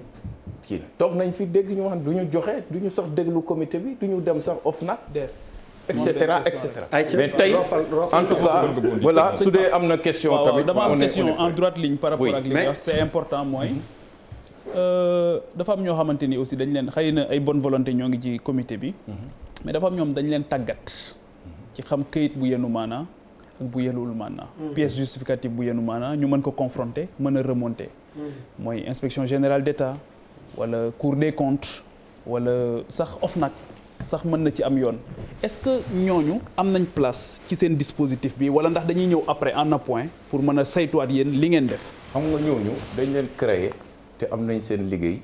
C: kii toog nañ fi dégg ñu wax du ñu joxe du ñu sax déglu comité bi du ñu dem sax OFNAC et cetera et cetera mais tey en tout cas voilà su dee am na question tamit
G: dama am question en droite ligne par rapport ak li nga wax c'est important mooy dafa am ñoo xamante ni aussi dañ leen xëy na ay bonne volonté ñoo ngi ci comité bi mais dafa am ñoom dañ leen tàggat ci xam këyit bu yenu maanaa ak bu yenuwul maanaa pièce justificative bu yenu maanaa ñu mën ko confronter mën a remonter mooy inspection générale d'État wala Cour des comptes wala sax OFNAC sax mën na ci am yoon est-ce que ñooñu am nañ place ci seen dispositif bi wala ndax dañuy ñëw après en appoint pour mën a saytuwaat yéen li ngeen def
C: xam nga ñooñu dañ leen créer te am nañ seen liggéey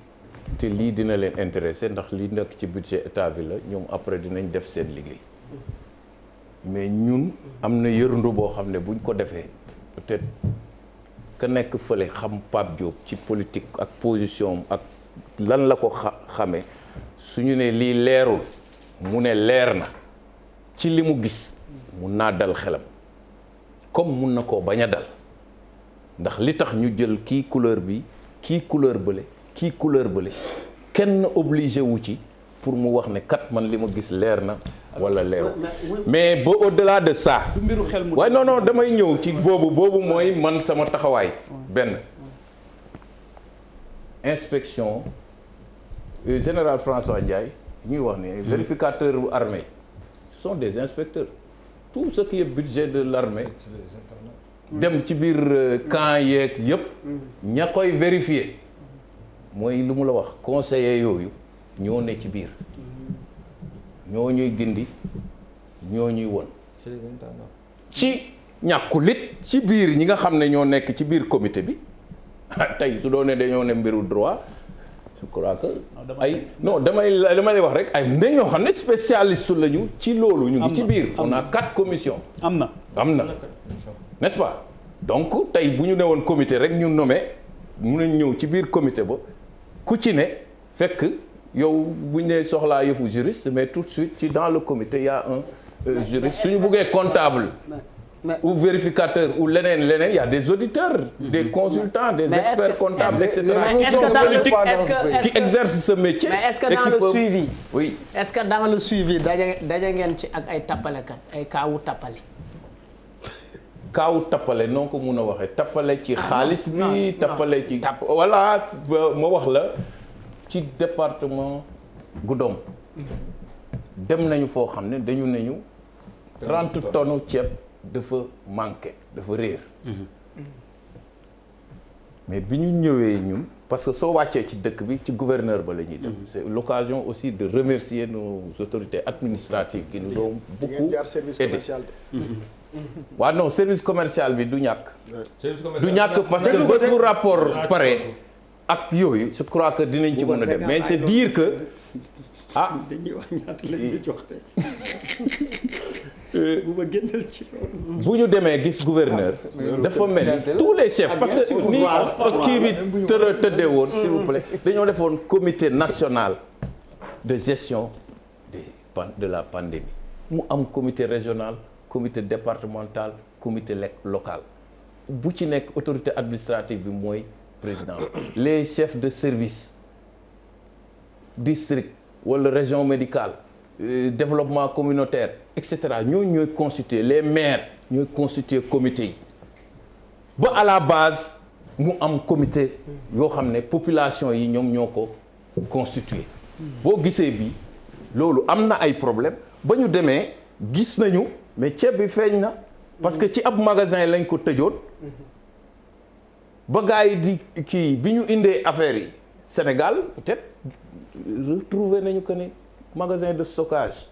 C: te lii dina leen intéressé ndax li nekk ci budget état bi la ñoom après dinañ def seen liggéey mais ñun am na yërndu boo xam ne buñ ko defee peut-être ka nekk fële xam Pape Diop ci politique ak position ak lan la ko xamee suñu ne lii leerul mu ne leer na ci li mu gis mun naa dal xelam comme mun na koo bañ a dal ndax li tax ñu jël kii couleur bi kii couleur bële kii couleur bële kenn obligé wu ci pour mu wax ne kat man li ma gis leer na wala leerul mais ba au-delà de ça waaye non damay ñëw ci boobu mooy man sama taxawaay benn inspection général François Ndiaye ñuy wax ne vérificateur bu armée ce sont des inspecteurs tout ce qui est budget de l'armée dem ci biir camp yeeg yëpp ña koy vérifier mooy lu mu la wax conseiller yooyu ñoo ne ci biir ñoo ñuy gindi ñoo ñuy won ci ñàkkulit ci biir ñi nga xam ne ñoo nekk ci biir comité bi tey su doon ne dañoo ne mbiru droit je crois que ay non damay lay wax rek ay nda ñoo xam ne spécialiste lañu ci loolu ñu ngi ci biir on a 4 commissions am na n'est-ce pas donc tey bu ñu ne woon comité rek ñu nommé mun nañ ñëw ci biir comité ba ku ci ne fekk yow bu ñu nee soxlaa yëfu juriste mais tout de suite ci dans le comité il y a un juriste suñu buggee comptable ou vérificateur ou leneen il y a des auditeurs des consultants des experts comptables etc. qui exercent ce métier.
D: mais est-ce que dans le suivi.
C: oui
D: est-ce que dans le suivi daje ngeen ci ak ay tappalekat ay kaawu tappale.
C: kaawu tappale noo ko mun a waxee tappale ci xaalis bi tappale ci voilà ma wax la ci département Goudomp dem nañu foo xam ne dañu nañu 30 tonnes ceeb dafa manqué dafa réer mais bi ñu ñëwee ñun parce que soo wàccee ci dëkk bi ci gouverneur ba la ñuy dem c'est l'occasion aussi de remercier nos autorités administratives qui nous ont beaucoup aidé waaw non service commercial bi du ñàkk du ñàkk parce que bés bu rapport pare ak yooyu je crois que dinañ ci mën a dem mais c'est dire que
A: dañuy wax ñaata lañ ñu jox bu ma génnal ci loolu.
C: bu ñu demee gis gouverneur dafa mel ni tous les chefs parce que ni kii bi tëddee woon s'il vous plaît dañoo defoon comité national de gestion de la pandémie mu am comité régional comité départemental comité local bu ci nekk autorité administrative bi mooy président les chefs de service district wala région médicale développement communautaire et cetera ñooñu ñooy constituer les maires ñooy constituer comité yi ba à la base mu am comité yoo xam ne population yi ñoom ñoo ko constituer boo gisee bi loolu am na ay problème ba ñu demee gis nañu mais ceeb bi feeñ na parce que ci ab magasin lañ ko tëjoon ba gars yi di kii bi ñu indee affaire yi Sénégal peut-être retrouver nañu que ne magasin de stockage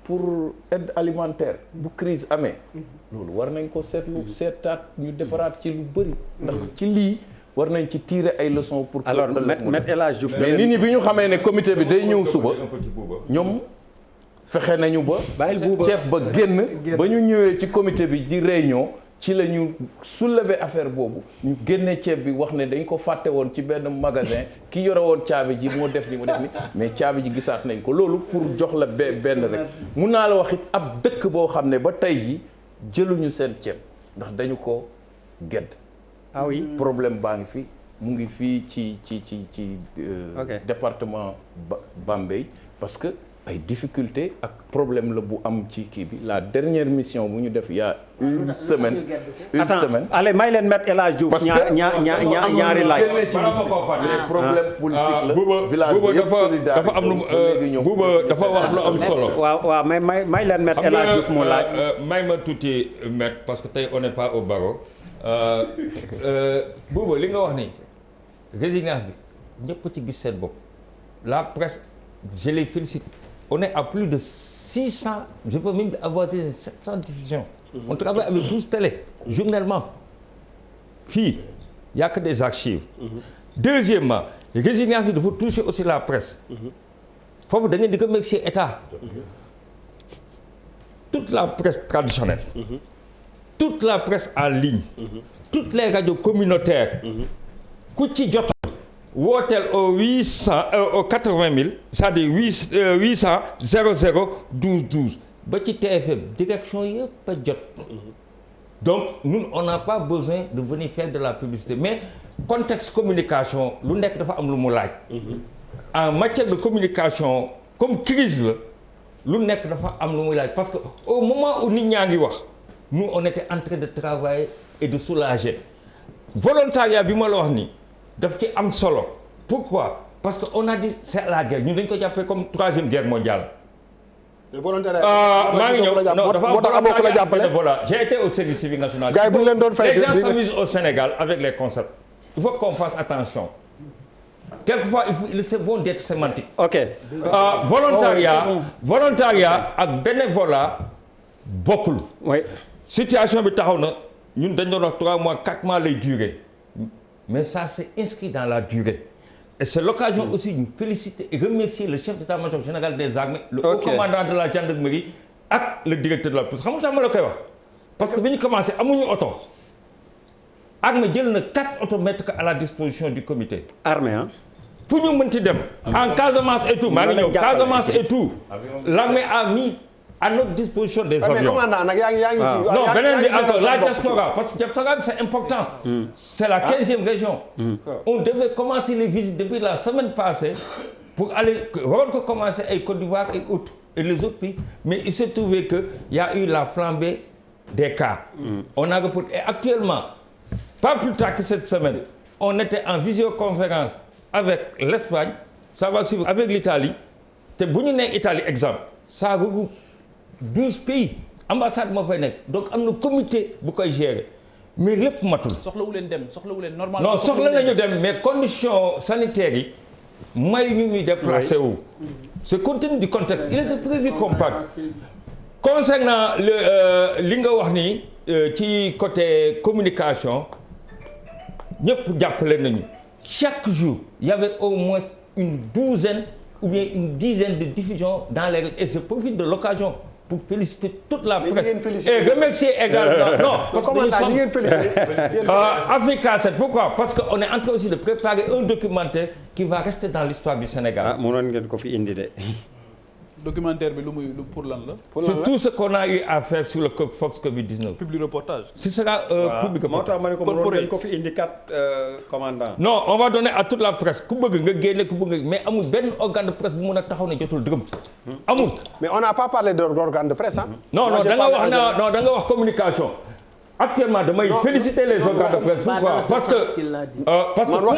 C: pour aide alimentaire bu crise amee loolu war nañ ko seetaat ñu defaraat ci lu bëri ndax ci lii war nañ ci tirer ay leçons pour
A: alors Maître El Hadji Diouf
C: mais nit ñi bi ñu xamee ne comité bi day ñëw suba ñoom fexe nañu ba ceeb ba génn ba ñu ñëwee ci comité bi di réunion ci la ñu soulever affaire boobu ñu génne ceeb bi wax ne dañ ko fàtte woon ci benn magasin ki yore woon caabi ji moo def ni mu def ni mais caabi ji gisaat nañ ko loolu pour jox la benn rek mun naa la wax it ab dëkk boo xam ne ba tey ji jëluñu seen ceeb ndax dañu ko gedd
A: ah oui
C: problème baa ngi fi mu ngi fii ci département Bambey parce que ay difficulté ak problème la bu am ci kii bi la dernière mission bu ñu def il y a une semaine
A: allez may leen Maître El Hadji Diouf ñaari laaj
C: problème politique la village
B: dafa am lu Bouba dafa wax lu am solo
A: waaw may leen Maître El Hadji Diouf moo laaj
B: may ma tuuti Maître parce que tey on n'est pas au barreau Bouba li nga wax ni résilience bi ñëpp ci gis seen bopp la presse je les félicite. On est à plus de 600, je peux même avoir 700 diffusions. On travaille avec 12 télés, journellement. Puis, il n'y a que des archives. Deuxièmement, résilience, il faut toucher aussi la presse. Il faut vous donner des remercier l'État. Toute la presse traditionnelle, toute la presse en ligne, toutes les radios communautaires, Kouti Jota, wooteel au 80 000 c'est-à-dire 800 00 12 12 ba ci TFM direction yëpp a jot donc ñun on n'a pas besoin de venir faire de la publicité mais contexte communication lu nekk dafa am lu mu laaj en matière de communication comme crise la lu nekk dafa am lu mu laaj parce que au moment où nit ñaa ngi wax nous on était en train de travailler et de soulager volontariat bi ma la wax nii daf ci am solo pourquoi parce que on a dit c'est la guerre ñun dañ ko jàppee comme troisième guerre mondiale. maa ngi ñëw non dafa am voilà j'ai été au service civique national.
E: gars yi bu ñu leen doon fay
B: les gens s'amusent au Sénégal avec les concepts il faut qu'on fasse attention quelquefois c'est bon d'être sémantique.
A: ok
B: volontariat ak bénévolat bokkul.
A: oui
B: situation bi taxaw na ñun dañ doon wax 3 mois 4 mois lay durer. Mais ça c'est inscrit dans la durée. Et c'est l'occasion aussi de féliciter et remercier le chef d'état-major général des armées, le haut commandant de la gendarmerie ak le directeur de la police. Xam nga ma la koy wax parce que bi ñu commencé amuñu oto armée jël na 4 automètres à la disposition du comité.
A: armée ah.
B: pour ñu mënti dem. en Casamance et tout maa ngi ñëw Casamance et tout. l'armée a mis à notre disposition des avions.
E: mais commandant nag yaa ngi
B: non beneen bi encore la diaspora parce que diaspora c'est important. c'est la 15e région. on devait commencer les visites depuis la semaine passée pour aller waroon ko commencer ay Côte d'Ivoire et autres et les autres pays mais il s'est trouvé que y a eu la flambée des cas. On a reporté et actuellement pas plus tard que cette semaine on était en visioconférence avec l'Espagne ça va suivre avec l'Italie te bu ñu nee Italie exemple ça regroupe 12 pays ambassade moo fay nekk donc am na comité bu koy gérer mais lépp matul.
G: soxlawu leen dem soxlawu leen normalement.
B: non soxla nañu dem mais conditions sanitaires yi may ñu ñuy déplacé wu. c'est compte tenu du contexte il était prévu qu'on parte. concernant li nga wax ni ci côté communication ñëpp jàppale nañu chaque jour il y avait au moins une douzaine ou bien une dizaine de diffusions dans les et je profite de l'occasion pour féliciter toute la presse et remercier également non parce que Africa 7 pourquoi parce que on est en train aussi de préparer un documentaire qui va rester dans l'histoire du Sénégal.
A: ah mënoon ngeen ko fi indi de.
G: documentaire bi lu pour lan la.
B: c'est tout ce qu'on a eu à faire sur le Fox Covid-19.
G: public reportage.
B: ce sera public reportage.
A: moo tax ma ne ko mënoon ngeen ko fi indi commandant.
B: non on va donner à toute la presse ku bëgg nga génne ku bëgg mais amul benn organe de presse bu mën a taxaw ne jotul dërëm. amul.
E: mais on n'a pas parlé d'organe de presse hein.
B: non da nga wax communication. actuellement damay féliciter les organes de presse. pourquoi parce que non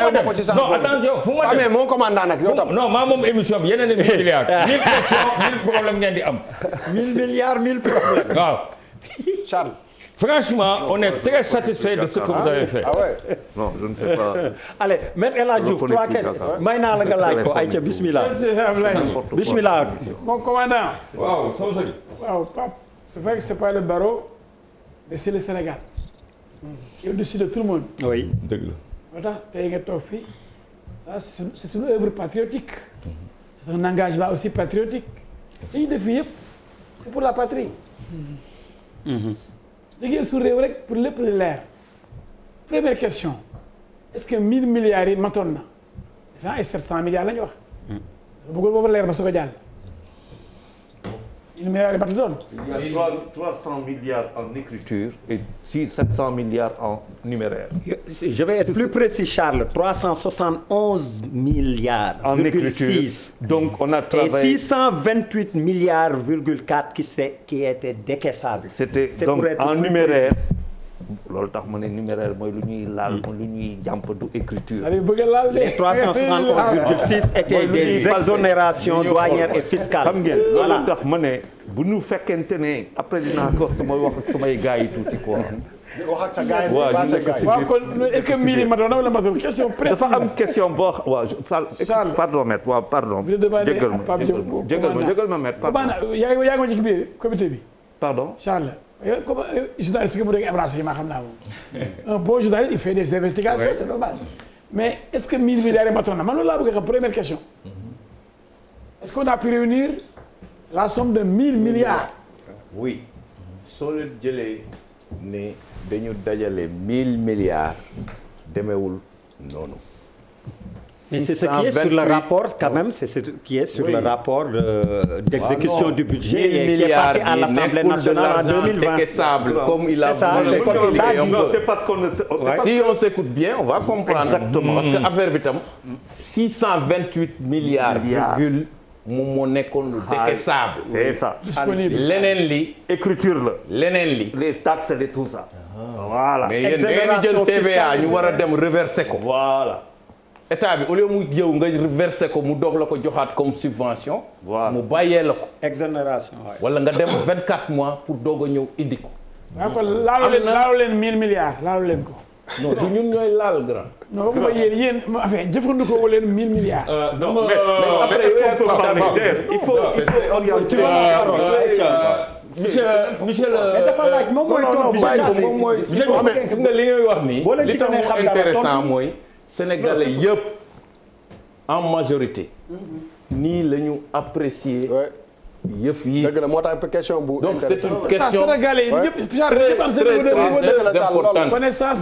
B: attention fu ma dem
E: mais mon commandant nag yow tam.
B: non maa moom émission bi yeneen 1000 milliards. 1000 questions 1000 problèmes ngeen di am.
A: 1000 milliards 1000 problèmes.
B: waaw.
E: Charles.
B: franchement on est très satisfait de ce que vous avez fait.
E: ah ouais.
C: non je ne fais pas.
A: allez Maître El Hadj Diouf 3 questions. may naa la nga laaj ko ayca bismillah. bismillah.
F: mon commandant.
B: waaw sama sëñ.
F: waaw Pape c'est vrai que c'est pas le barreau mais c'est le Sénégal. qui est au-dessus de tout le monde.
A: oui
B: dëgg la.
F: moo tax tey nga toog fii ça c'est une œuvre patriotique. c'est un engagement aussi patriotique. li ñu def fii yëpp c'est pour la patrie. liggéey su réew rek pour lépp di leer. première question est-ce que 1000 milliards yi matoon na dafa ay 700 milliards la ñu wax. bëggul boobu leer ba su ko jàll. 1000 milliards yi matu doon.
I: Il y a 300 milliards en écriture et 700 milliards en numéraire.
A: Je vais être plus précis, Charles. 371 milliards.
I: En écriture. Donc, on a travaillé.
A: Et 628 milliards, 4 qui étaient décaissables.
I: C'était donc en numéraire. loolu tax ma ne numéraire mooy lu ñuy laal lu ñuy jàmp du écriture.
A: Les 371,6 étaient des exonérations douanières et fiscales.
I: xam ngeen loolu tax ma ne bu ñu fekkente ne après dinaa ko wax ak samay gars yi tuuti quoi.
E: wax ak sa gars yi
F: waaw kon est-ce que mii ma doon wala ma doon question précise.
I: dafa am question boo waaw pardon maître waaw pardon. jégal ma maître pardon.
F: yaa ngi ma ci biir comité bi.
I: pardon
F: Charles. comme journaliste mu dégg embrasser yi ma xam naa moom. un bon journaliste il fait des investigations c'est normal. mais est-ce que 1000 milliards yi matoon na man loolu laa bëgg a xam première question. est-ce qu'on a pu réunir la somme de 1000 milliards.
C: oui soo leen jëlee ne dañu dajale 1000 milliards demeewul noonu.
A: Mais c'est ce qui est sur le rapport quand même, c'est ce qui est sur le rapport d'exécution du budget et qui est parti à l'Assemblée nationale en 2020.
C: Comme il a
A: c'est comme il a dit.
I: C'est parce qu'on ne sait
C: si on s'écoute bien, on va comprendre.
I: Exactement.
C: Parce que affaire bi tam 628 milliards virgule moom moo nekkoon lu décaissable.
I: C'est ça.
F: disponible
C: leneen li
I: écriture la.
C: leneen li
I: les taxes et tout ça. Voilà.
C: mais yéen da ngeen di jël TVA ñu war a dem reverser ko.
I: Voilà.
C: état bi au lieu mu jëw nga reverser ko mu doog la ko joxaat comme subvention.
I: Voilà.
C: mu bàyyee la ko.
A: Exonération.
C: wala nga dem 24 mois pour doog a ñëw indi ko.
F: waaw kon laalu leen 1000 milliards laalu leen ko.
C: non du ñun ñooy laal grand.
F: non waxuma yéen enfin jëfandikoo wu leen 1000 milliards.
I: mais après il faut
B: monsieur le.
A: dafa laaj moom mooy tontu
C: moom mooy. gis nga li ngay wax nii. li tax mu intéressant mooy. Sénégalais yëpp en majorité. nii la ñu apprécier yëf yi.
E: dëgg la moo tax question bu.
C: donc c'est une question
F: Sénégalais ñëpp am seen connaissance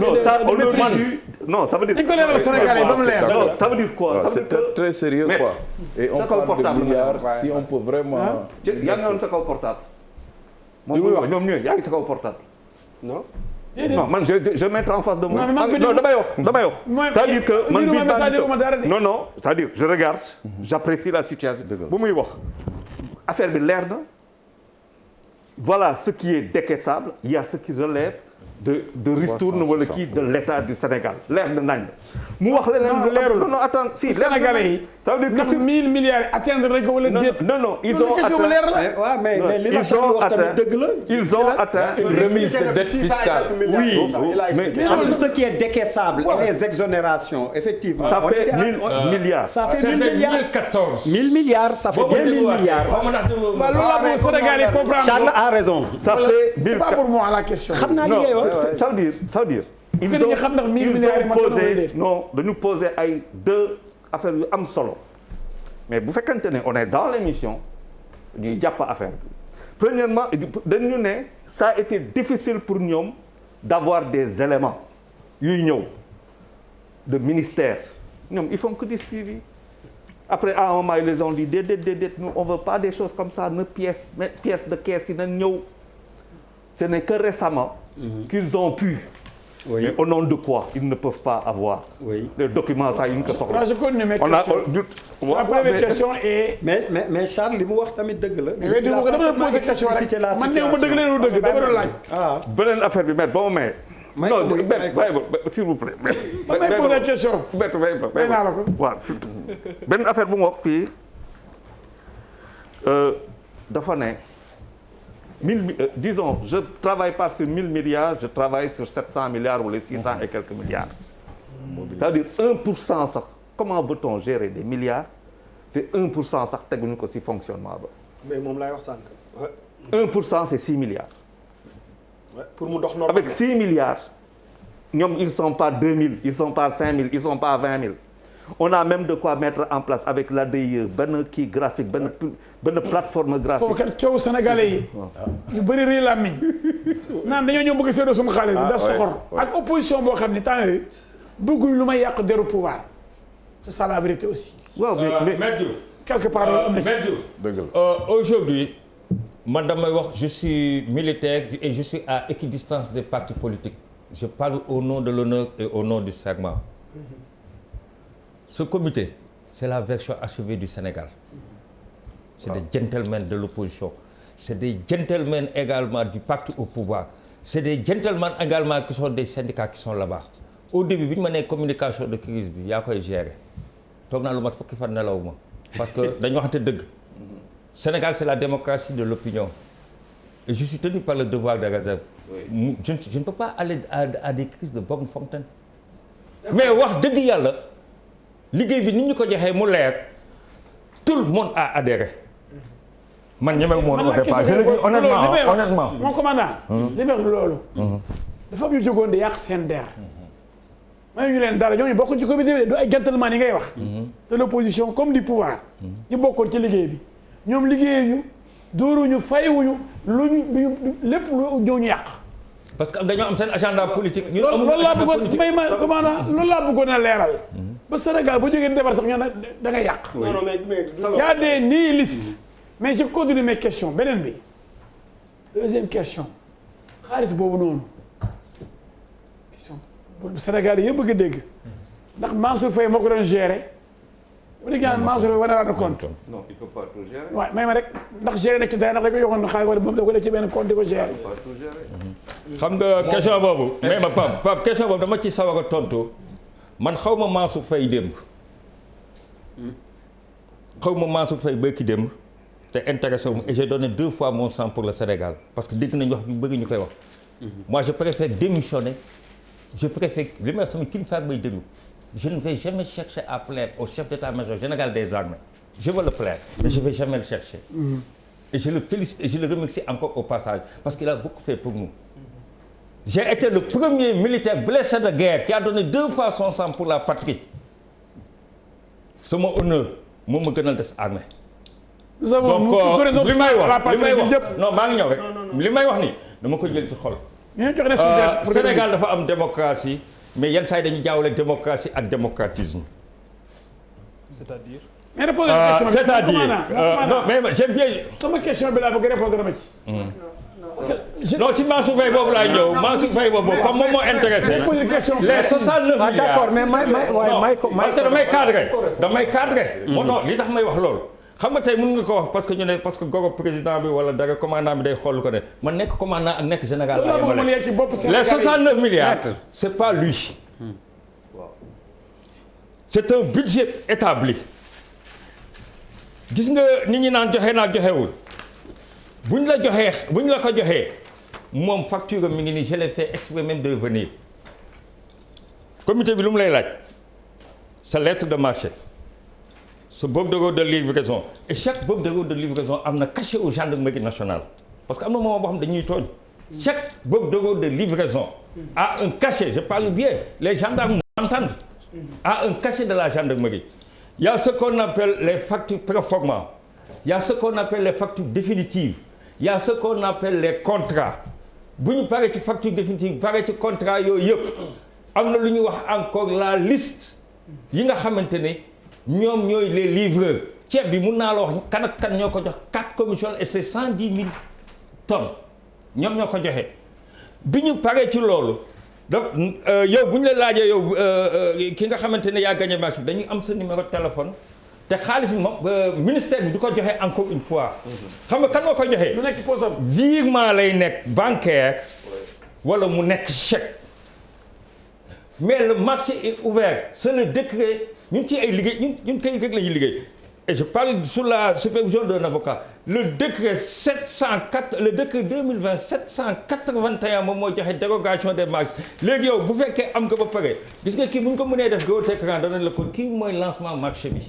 I: non ça veut dire.
F: dañ ko leeral Sénégalais ba mu leer.
I: non ça veut dire quoi. ça veut dire
C: c'est très sérieux quoi. et on parle de milliards si on peut vraiment.
I: yaa ngi woon sa kaw portable. moom muy wax ñoom ñooy yaa ngi sa kaw portable.
E: non.
I: non man je mettre en face de moi. non damay wax. c'est-à-dire que man bii non c'est-à-dire je regarde. j'apprécie la situation. bu muy wax affaire bi leer na. voilà ce qui est décaissable il y a ce qui relève de ristourne wala kii de l'État du Sénégal leer na nañ mu wax leneen. non attends si leer na nañ. ça veut dire que 1000
F: milliards atteindre nañ ko wala déet.
I: non ils ont atteint.
A: mais li la wax tamit dëgg la.
I: ils ont atteint
C: une remise de dette fiscale.
A: oui mais entre ce qui est décaissable et les exonérations effectivement.
I: ça fait 1000 milliards.
A: ça fait 1000 milliards
B: 1000
A: milliards ça fait 1000 milliards. Charles a raison.
I: ça fait 1000.
F: c'est pas pour moi la question.
A: xam naa li ngay wax.
I: ça veut dire. ils ont posé non dañu poser ay deux affaires yu am solo mais bu fekkente ne on est dans l'émission ñuy jàpp affaire bi premièrement dañu ne ça a été difficile pour ñoom d'avoir des éléments yuy ñëw de ministère ñoom ils font que des suivis après à un moment ils les ont dit déedéet nous on veut pas des choses comme ça ne pièces de caisse yi nañ ñëw ce n'est que récemment qu'ils ont pu. Oui. Mais au nom de quoi ils ne peuvent pas avoir les documents ça yu ñu ko soxla.
F: je connais mes questions. La première question est.
A: mais Charles li mu wax tamit dëgg la.
F: mais dama poser question rek man ne ma dëgg leen lu dëgg dama doon laaj.
I: beneen affaire bi met ba mu may. non s'il vous plaît.
F: ma may poser question. may naa la ko.
I: waaw beneen affaire bu mu wax fii dafa ne. disons je travaille pas sur 1000 milliards je travaille sur 700 milliards ou les 600 et quelques milliards. c'est-à-dire 1% sax comment veut-on gérer des milliards te 1% sax teguñu ko ci fonctionnement ba.
E: mais moom laay wax sànq.
I: 1% c'est 6 milliards.
E: pour mu dox normal.
I: avec 6 milliards ñoom ils sont pas 2000 ils sont pas 5000 ils sont pas 20 000. on a même de quoi mettre en place avec l'ADIE benn kii graphique benn plateforme graphique.
F: foofu kat coow sénégalais yi. yu bëri rëy la miñ naan dañoo ñëw bëgg séddoo sama xaalis bi da soxor ak opposition boo xam ne temps yooyu bëgguñ lu may yàq deru pouvoir c'est ça la vérité aussi.
I: waaw mais
F: quelque part
B: aujourd'hui man damay wax je suis militaire et je suis à équidistance des partis politiques je parle au nom de l'honneur et au nom du serment. Ce comité, c'est la version achevée du Sénégal. C'est des gentlemen de l'opposition. C'est des gentlemen également du parti au pouvoir. C'est des gentlemen également qui sont des syndicats qui sont là-bas. Au début, bi ñu ma nee communication de crise bi yaa koy gérer toog naa lu mat fukki fan nelawuma parce que dañu waxante dëgg. Sénégal, c'est la démocratie de l'opinion. Et je suis tenu par le devoir de réserve. Je ne peux pas aller à des crises de Borne-Fontaine. Mais wax dëgg yàlla. liggéey bi ni ñu ko joxee mu leer tout le monde a adhéré man ñemewu ma woon au départ je le dis honnêtement
F: mon commandant li may wax loolu dafa am ñu jógoon di yàq seen der may ñu leen dara ñoom ñu bokk ci comité bi du ay gentleman yi ngay wax de l'opposition comme du pouvoir ñu bokkoon ci liggéey bi ñoom liggéeyuñu dóoruñu faywuñu luñu lépp lu ñëw ñu yàq
B: parce que dañoo am seen agenda politique ñun
F: loolu laa bëggoon may ma commandant loolu laa bëggoon a leeral ba Sénégal bu jógee defar sax ñoo da nga yàq.
E: non mais
F: y a des nihilistes. mais je continue mes questions beneen bi deuxième question xaalis boobu noonu question Sénégal yëpp bëgg a dégg ndax Mansour Faye moo ko doon gérer. bu dee gànnaar Mansour Faye war na compte.
I: non il peut pas tout gérer.
F: waaw may ma rek ndax gérer nekk ci dara ndax da ko yoxoon xaalis wala moom da ko def ci benn compte di ko gérer.
B: xam nga question boobu. mais ma Pape question boobu dama ci sawar a tontu. man xaw ma Mansour Faye démb xaw ma Mansour Faye bëkki démb te intéressé wu et j'ai donné 2 fois mon sang pour le Sénégal parce que dégg nañu wax yu bëgg ñu koy wax. moi je préfère démissionner je préfère li may wax sama kilifa may déglu je ne vais jamais chercher à plaire au chef d'état-major général des armées je veux le plaire mais je ne vais jamais le chercher. et je le félicite et je le remercie encore au passage parce qu'il a beaucoup fait pour nous. J'ai été le premier militaire blessé de guerre qui a donné 2 fois son sang pour la patrie. C'est mon honneur moo ma gënal des armée donc li may wax non maa ngi ñëw rek li may wax ni dama ko jël ci xol. Sénégal dafa am démocratie mais yenn saa yi dañuy jaawale démocratie ak démocratisme.
G: c'est-à-dire.
B: non mais j'aime bien.
F: sama question bi laa bëgg répondre ma ci.
B: non ci Mansour Faye boobu laay ñëw Mansour Faye boobu comme moom moo intéressé les 69 milliards.
A: d'accord mais
B: parce que damay cadré. non li tax may wax loolu. xam nga tey mën nga ko wax parce que ñu ne parce que gogo président bi wala dara commandant bi day xool ko ne man nekk commandant ak nekk général. les 69 milliards c'est pas lui. c'est un budget établi. gis nga nit ñi naan joxe naa joxewul buñ la ko joxee moom facture mi ngi nii je l'ai fait exprès même de venir comité bi lu mu lay laaj sa lettre de marché sa bordereau de livraison et chaque bordereau de livraison am na cachet au gendarmerie nationale parce que am na moment boo xam dañuy tooñ chaque bordereau de livraison a un cachet je parle bien les gendarmes m'entendent a un cachet de la gendarmerie. Il y a ce qu'on appelle les factures proforma, il y a ce qu'on appelle les factures définitives, il y a ce qu'on appelle les contrats. bu ñu paree ci facture définitive paree ci contrat yooyu yëpp am na lu ñuy wax encore la liste yi nga xamante ne ñoom ñooy les livreurs ceeb bi mun naa la wax kan ak kan ñoo ko jox 4 commissions et c'est 110 000 tonnes ñoom ñoo ko joxe bi ñu paree ci loolu. donc yow bu ñu la laajee yow ki nga xamante ne yaa gagné match bi dañuy am sa numéro de téléphone te xaalis bi moom ministère bi du ko joxe encore une fois. xam nga kan moo koy joxe.
F: lu nekk posam.
B: virement lay nekk bancaire wala mu nekk chèque mais le marché est ouvert c'est le décret ñun ci ay liggéey ñun kay rek la ñuy liggéey et je parle sous la supervision d'un avocat le décret 2020 781 moom mooy joxe dérogation des marchés léegi yow bu fekkee am nga ba pare gis nga kii bu ñu ko mënee def gros écran danañ la ko kii mooy lancement marché bi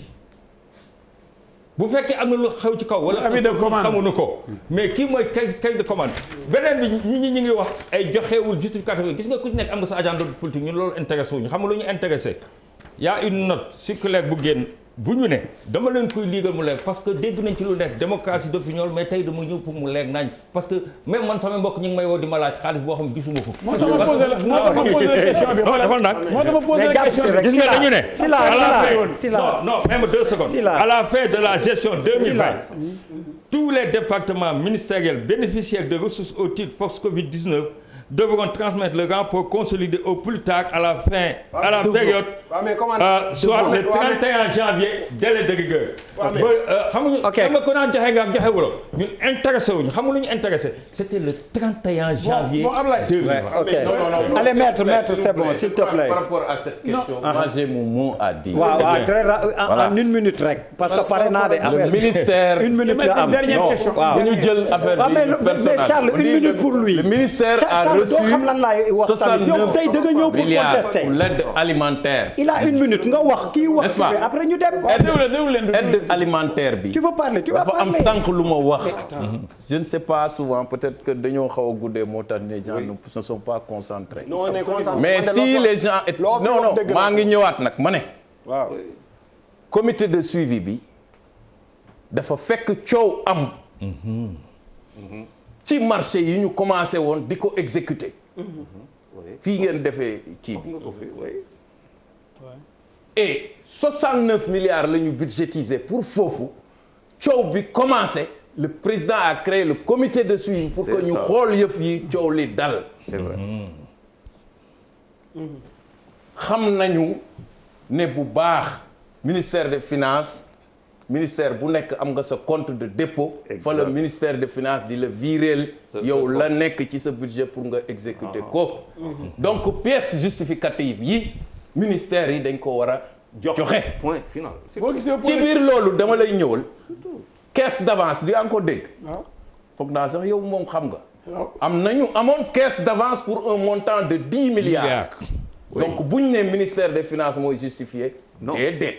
B: bu fekkee am na lu xew ci kaw wala xamuñu ko mais kii mooy cahier de commande beneen bi ñi ngi wax ay joxewul justificatif gis nga ku ci nekk am nga sa agenda politique ñun loolu intéressé wuñu xam nga lu ñu intéressé y a une note circulaire bu génn bu ñu ne dama leen koy liigal mu leeg parce que dégg nañ ci lu nekk démocratie d'opinion mais tey dama ñëw pour mu leeg nañ parce que même man sama mbokk ñi ngi may woo di ma laaj xaalis boo xam gisuma ko.
F: moo tax ma posé la question bi
B: defal nag gis nga dañu ne non même 2 secondes à la fin de la gestion 2020 tous les départements ministériels bénéficiaires de ressources au titre force Covid-19 devront transmettre le rapport consolidé au plus tard à la fin, à la période, soit le 31 janvier, délai de rigueur. xam nga ko naan joxe nga ak joxe wala ñun intéressé wuñu xam nga lu ñu intéressé c'était le 31 janvier 2020.
A: Allez maître c'est bon s'il te plaît.
C: Par rapport à cette question, moi j'ai mon mot à dire.
A: waaw très en une minute rek parce que pare naa de affaire
C: le ministère
A: une minute la am
F: dernière question.
C: waaw ñu jël affaire bi
A: mais Charles une minute pour lui.
C: Le ministère a reçu 69 milliards pour l'aide alimentaire.
A: Il a une minute nga wax kii wax après ñu dem.
C: aide alimentaire bi.
A: Tu veux parler, tu vas parler.
C: dafa am sànq lu ma wax. Je ne sais pas souvent peut-être que dañoo xaw a guddee moo tax les gens ne sont pas concentrés.
E: Non, on est concentré.
C: Mais si les gens non maa ngi ñëwaat nag ma ne.
E: waaw.
C: Comité de suivi bi dafa fekk coow am. ci marché yi ñu commencé woon di ko exécuter. fii ngeen defee kii bi. et 69 milliards la ñu budgétisé pour foofu coow bi commencé le président a créé le comité de suivi pour que ñu xool yëf yi coow li dal.
I: C'est vrai.
C: xam nañu ne bu baax ministère des finances ministère bu nekk am nga sa compte de dépôt. fa la ministère des finances di la viréel yow la nekk ci sa budget pour nga exécuter ko. donc pièce justificative yi ministère yi dañ ko war a joxe.
I: Point final.
C: ci biir loolu dama lay ñëwal. caisse d'avance di nga ko dégg. foog naa sax yow moom xam nga. amoon caisse d'avance pour un montant de 10 milliards. donc bu ñu nee ministère des finances mooy justifié.
I: non
C: déedéet.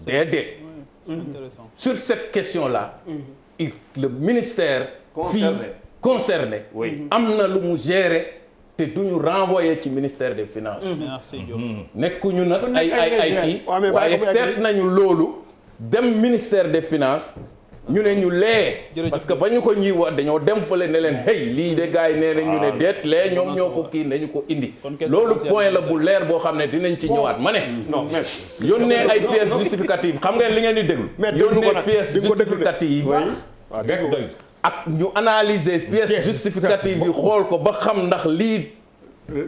C: déedéet. Sur cette question-là, le ministère concerné am na lu mu gérer te duñu renvoyer ci ministère des finances.
G: Merci Diop.
C: nekkuñu nag ay kii waaye seet nañu loolu dem ministère des finances ñu ne ñu lee parce que ba ñu ko ñuy wax dañoo dem fële ne leen hey lii de gars yi nee na ñu ne deet lee ñoom ñoo ko kii nañu ko indi loolu point la bu leer boo xam ne dinañ ci ñëwaat ma ne yónnee ay pièces justificatives xam ngeen li ngeen di déglu yónnee pièces justificatives rek doy ak ñu analyser pièces justificatives yi xool ko ba xam ndax lii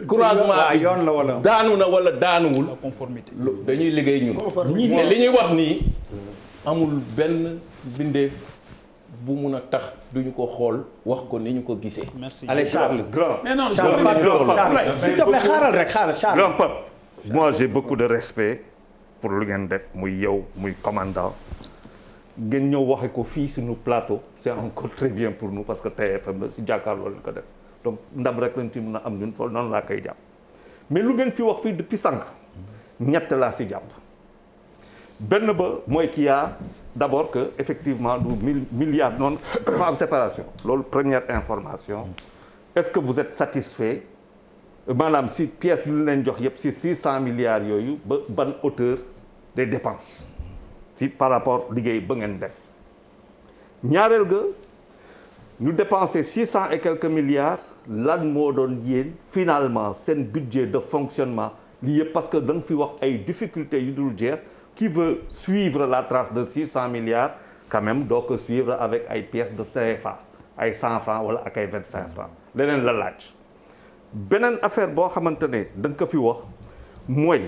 C: croisement bi
A: yoon la wala
C: daanu na wala daanuwul
G: conformité
C: dañuy liggéey ñun te li ñuy wax nii amul benn bindeef bu mun a tax duñu ko xool wax ko ni ñu ko gisee.
G: merci
A: allez Charles.
F: mais non
A: Charles s'il te plaît xaaral rek xaaral Charles.
I: grand peuple moi j'ai beaucoup de respect pour lu ngeen def muy yow muy commandant ngeen ñëw waxe ko fii suñu plateau c'est encore très bien pour nous parce que TFM la si jàkkaarloo lañ ko def donc ndam rek lañ ci mën a am ñun foofu noonu laa koy jàpp mais lu ngeen fi wax fii depuis sànq ñett laa si jàpp. benn ba mooy qu'il y a d'abord que effectivement du milliards noonu dafa am séparation loolu première information est-ce que vous êtes satisfait maanaam si pièce yu leen jox yëpp si 600 milliards yooyu ba ban hauteur des dépenses si par rapport liggéey ba ngeen def ñaareel ga ñu dépensé 600 et quelques milliards lan moo doon yéen finalement seen budget de fonctionnement lii yëpp parce que da nga fi wax ay difficultés yu dul jeex qui veut suivre la trace de 600 milliards quand même doo ko suivre avec ay pièces de CFA ay 100 francs wala ak ay 25 francs leneen la laaj beneen affaire boo xamante ne da nga ko fi wax mooy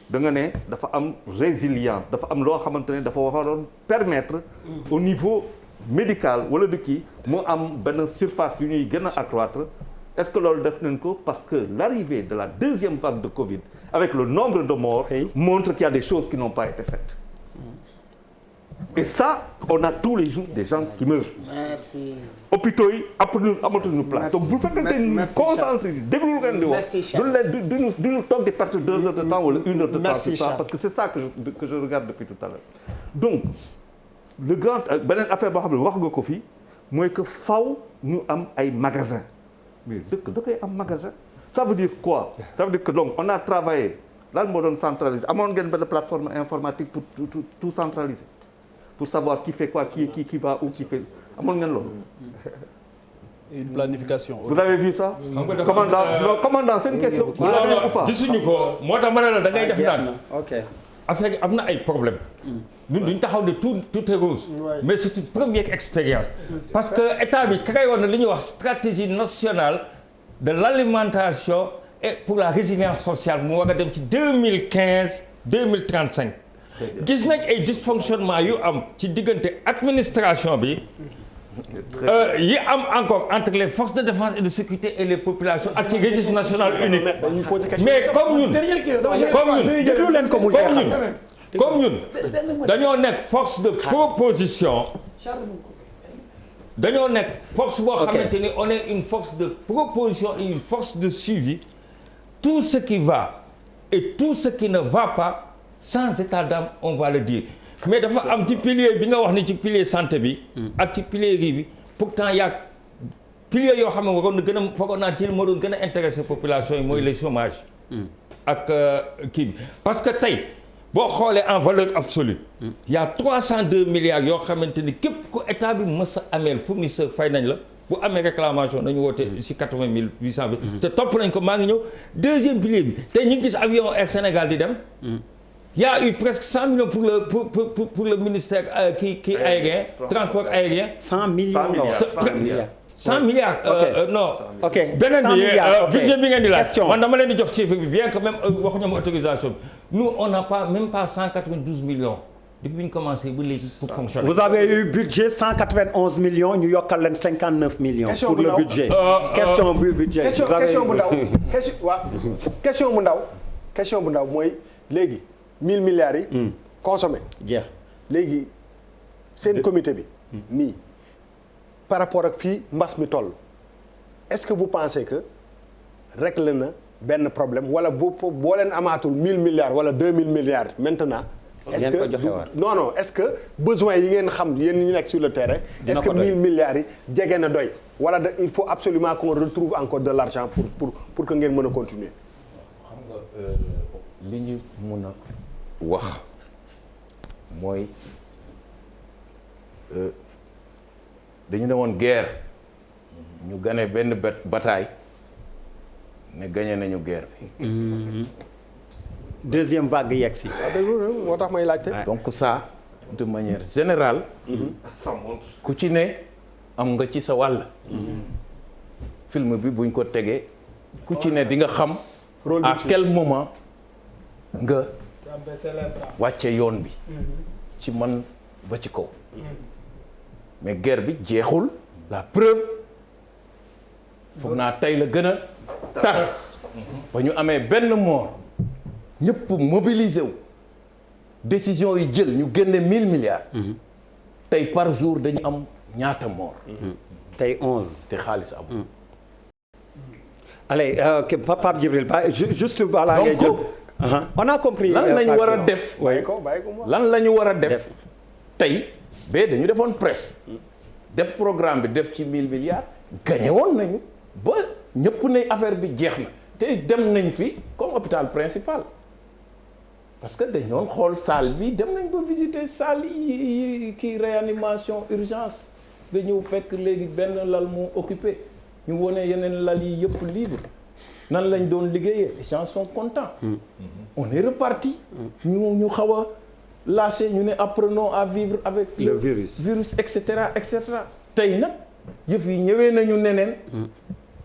I: da nga ne dafa am résilience dafa am loo xamante ne dafa waroon permettre au niveau médical wala du kii mu am benn surface yu ñuy gën a accroître est-ce que loolu def nañ ko parce que l'arrivée de la deuxième vague de Covid avec le nombre de morts montre qu'il y a des choses qui n'ont pas été faites et ça on a tous les jours des gens qui meurent.
D: Merci.
I: hôpitaux yi amatuñu place donc bu fekkente ni concentré déglu ngeen di wax duñu toog di perdre 2 heures de temps wala 1 heure de temps sur ça parce que c'est ça que je regarde depuis tout à l'heure donc le grand beneen affaire boo xam ne wax nga ko fii mooy que faw ñu am ay magasins mais dëkk da koy am magasin ça veut dire quoi ça veut dire que donc on a travaillé lan moo doon centraliser amoon ngeen benn plateforme informatique pour tout centraliser pour savoir qui fait quoi qui va où qui fait amoon ngeen loolu.
G: une planification.
I: vous avez vu ça. commandant c'est une question.
B: non gisuñu ko moo tax ma ne la da ngay def naan.
A: ok
B: affaire am na ay problème ñun duñ taxaw ne tout est rose. mais c'est une première expérience. parce que état bi créé woon na li ñuy wax stratégie nationale de l'alimentation et pour la résilience sociale mu war a dem ci 2015 2035. gis nañ ay dysfonctionnement yu am ci diggante administration bi yi am encore entre les forces de défense et de sécurité et les populations ak ci registre national unique mais comme ñun dañoo nekk force de proposition dañoo nekk force boo xamante ni on est une force de proposition et une force de suivi tout ce qui va et tout ce qui ne va pas sans état d'âme on va le dire mais dafa am ci pilier bi nga wax ni ci pilier santé bi ak ci pilier bi pourtant y a pilier yoo xam ne waroon na gën a foogoon naa ci moo doon gën a intéressé population yi mooy les chômage ak kii bi parce que tey boo xoolee en valeur absolue y a 302 milliards yoo xamante ni képp ku état bi mës a ameel fournisseur fay nañ la bu amee réclamation nañu woote si 80 800 bi te topp nañ ko maa ngi ñëw deuxième pilier bi tey ñu ngi gis avion Air Sénégal di dem il y a eu presque 100 millions pour le ministère qui aérien transport aérien
A: 100 millions
B: 100 milliards non
A: ok
B: beneen bi budget bi ngeen di laaj man dama leen di jox chiffre bi bien que même waxuñu ma autorisation bi nous on n'a pas même pas 192 millions depuis bi ñu commencé ba léegi pour fonctionner.
A: vous avez eu budget 191 millions ñu yokkal leen 59 millions. pour le budget question bu budget.
E: question bu ndaw question bu ndaw mooy léegi 1000 milliards yi. consommé.
A: jeex
E: léegi seen comité bi. nii par rapport ak fii mbas mi toll est-ce que vous pensez que réglé na benn problème wala boo leen amaatul 1000 milliards wala 2000 milliards maintenant. est-ce que non est-ce que besoin yi ngeen xam yéen ñi nekk sur le terrain. est-ce que 1000 milliards yi jege na doy. wala il faut absolument qu'on retrouve encore de l'argent pour que ngeen mën a continuer.
C: xam nga li ñu mën a wax mooy dañu demoon guerre ñu gagné benn bataille ne gagné nañu guerre bi.
A: deuxième vague yegg si.
E: moo tax may laajte.
C: donc ça de manière générale. ku ci ne am nga ci sa wàll. film bi buñ ko tegee ku ci ne di nga xam. à quel moment nga wàcce yoon bi. ci man ba ci kaw. mais guerre bi jeexul la preuve foog naa tey la gën a tar ba ñu amee benn mort ñëpp mobilisé wu décision yi jël ñu génne 1000 milliards. tey par jour dañu am ñaata mort.
A: tey 11
C: te xaalis amul.
A: allez Pape Djibril juste balaa ngay jël. on a compris.
C: lan la ñu war a def. lan la ñu war a def tey. ba dañu defoon presse def programme bi def ci 1000 milliards gagné woon nañu ba ñëpp ne affaire bi jeex na te dem nañ fi comme hôpital principal parce que dañ doon xool salle bi dem nañ ba visiter salle yi kii réanimation urgence nga ñëw fekk léegi benn lal mu occupé ñu wone yeneen lal yi yëpp libre nan lañ doon liggéeyee les gens sont contents. On est reparti ñu xaw a lâché ñu ne apprenons à vivre avec
A: le virus
C: et cetera et cetera. tey nag yëf yi ñëwee nañu neneen.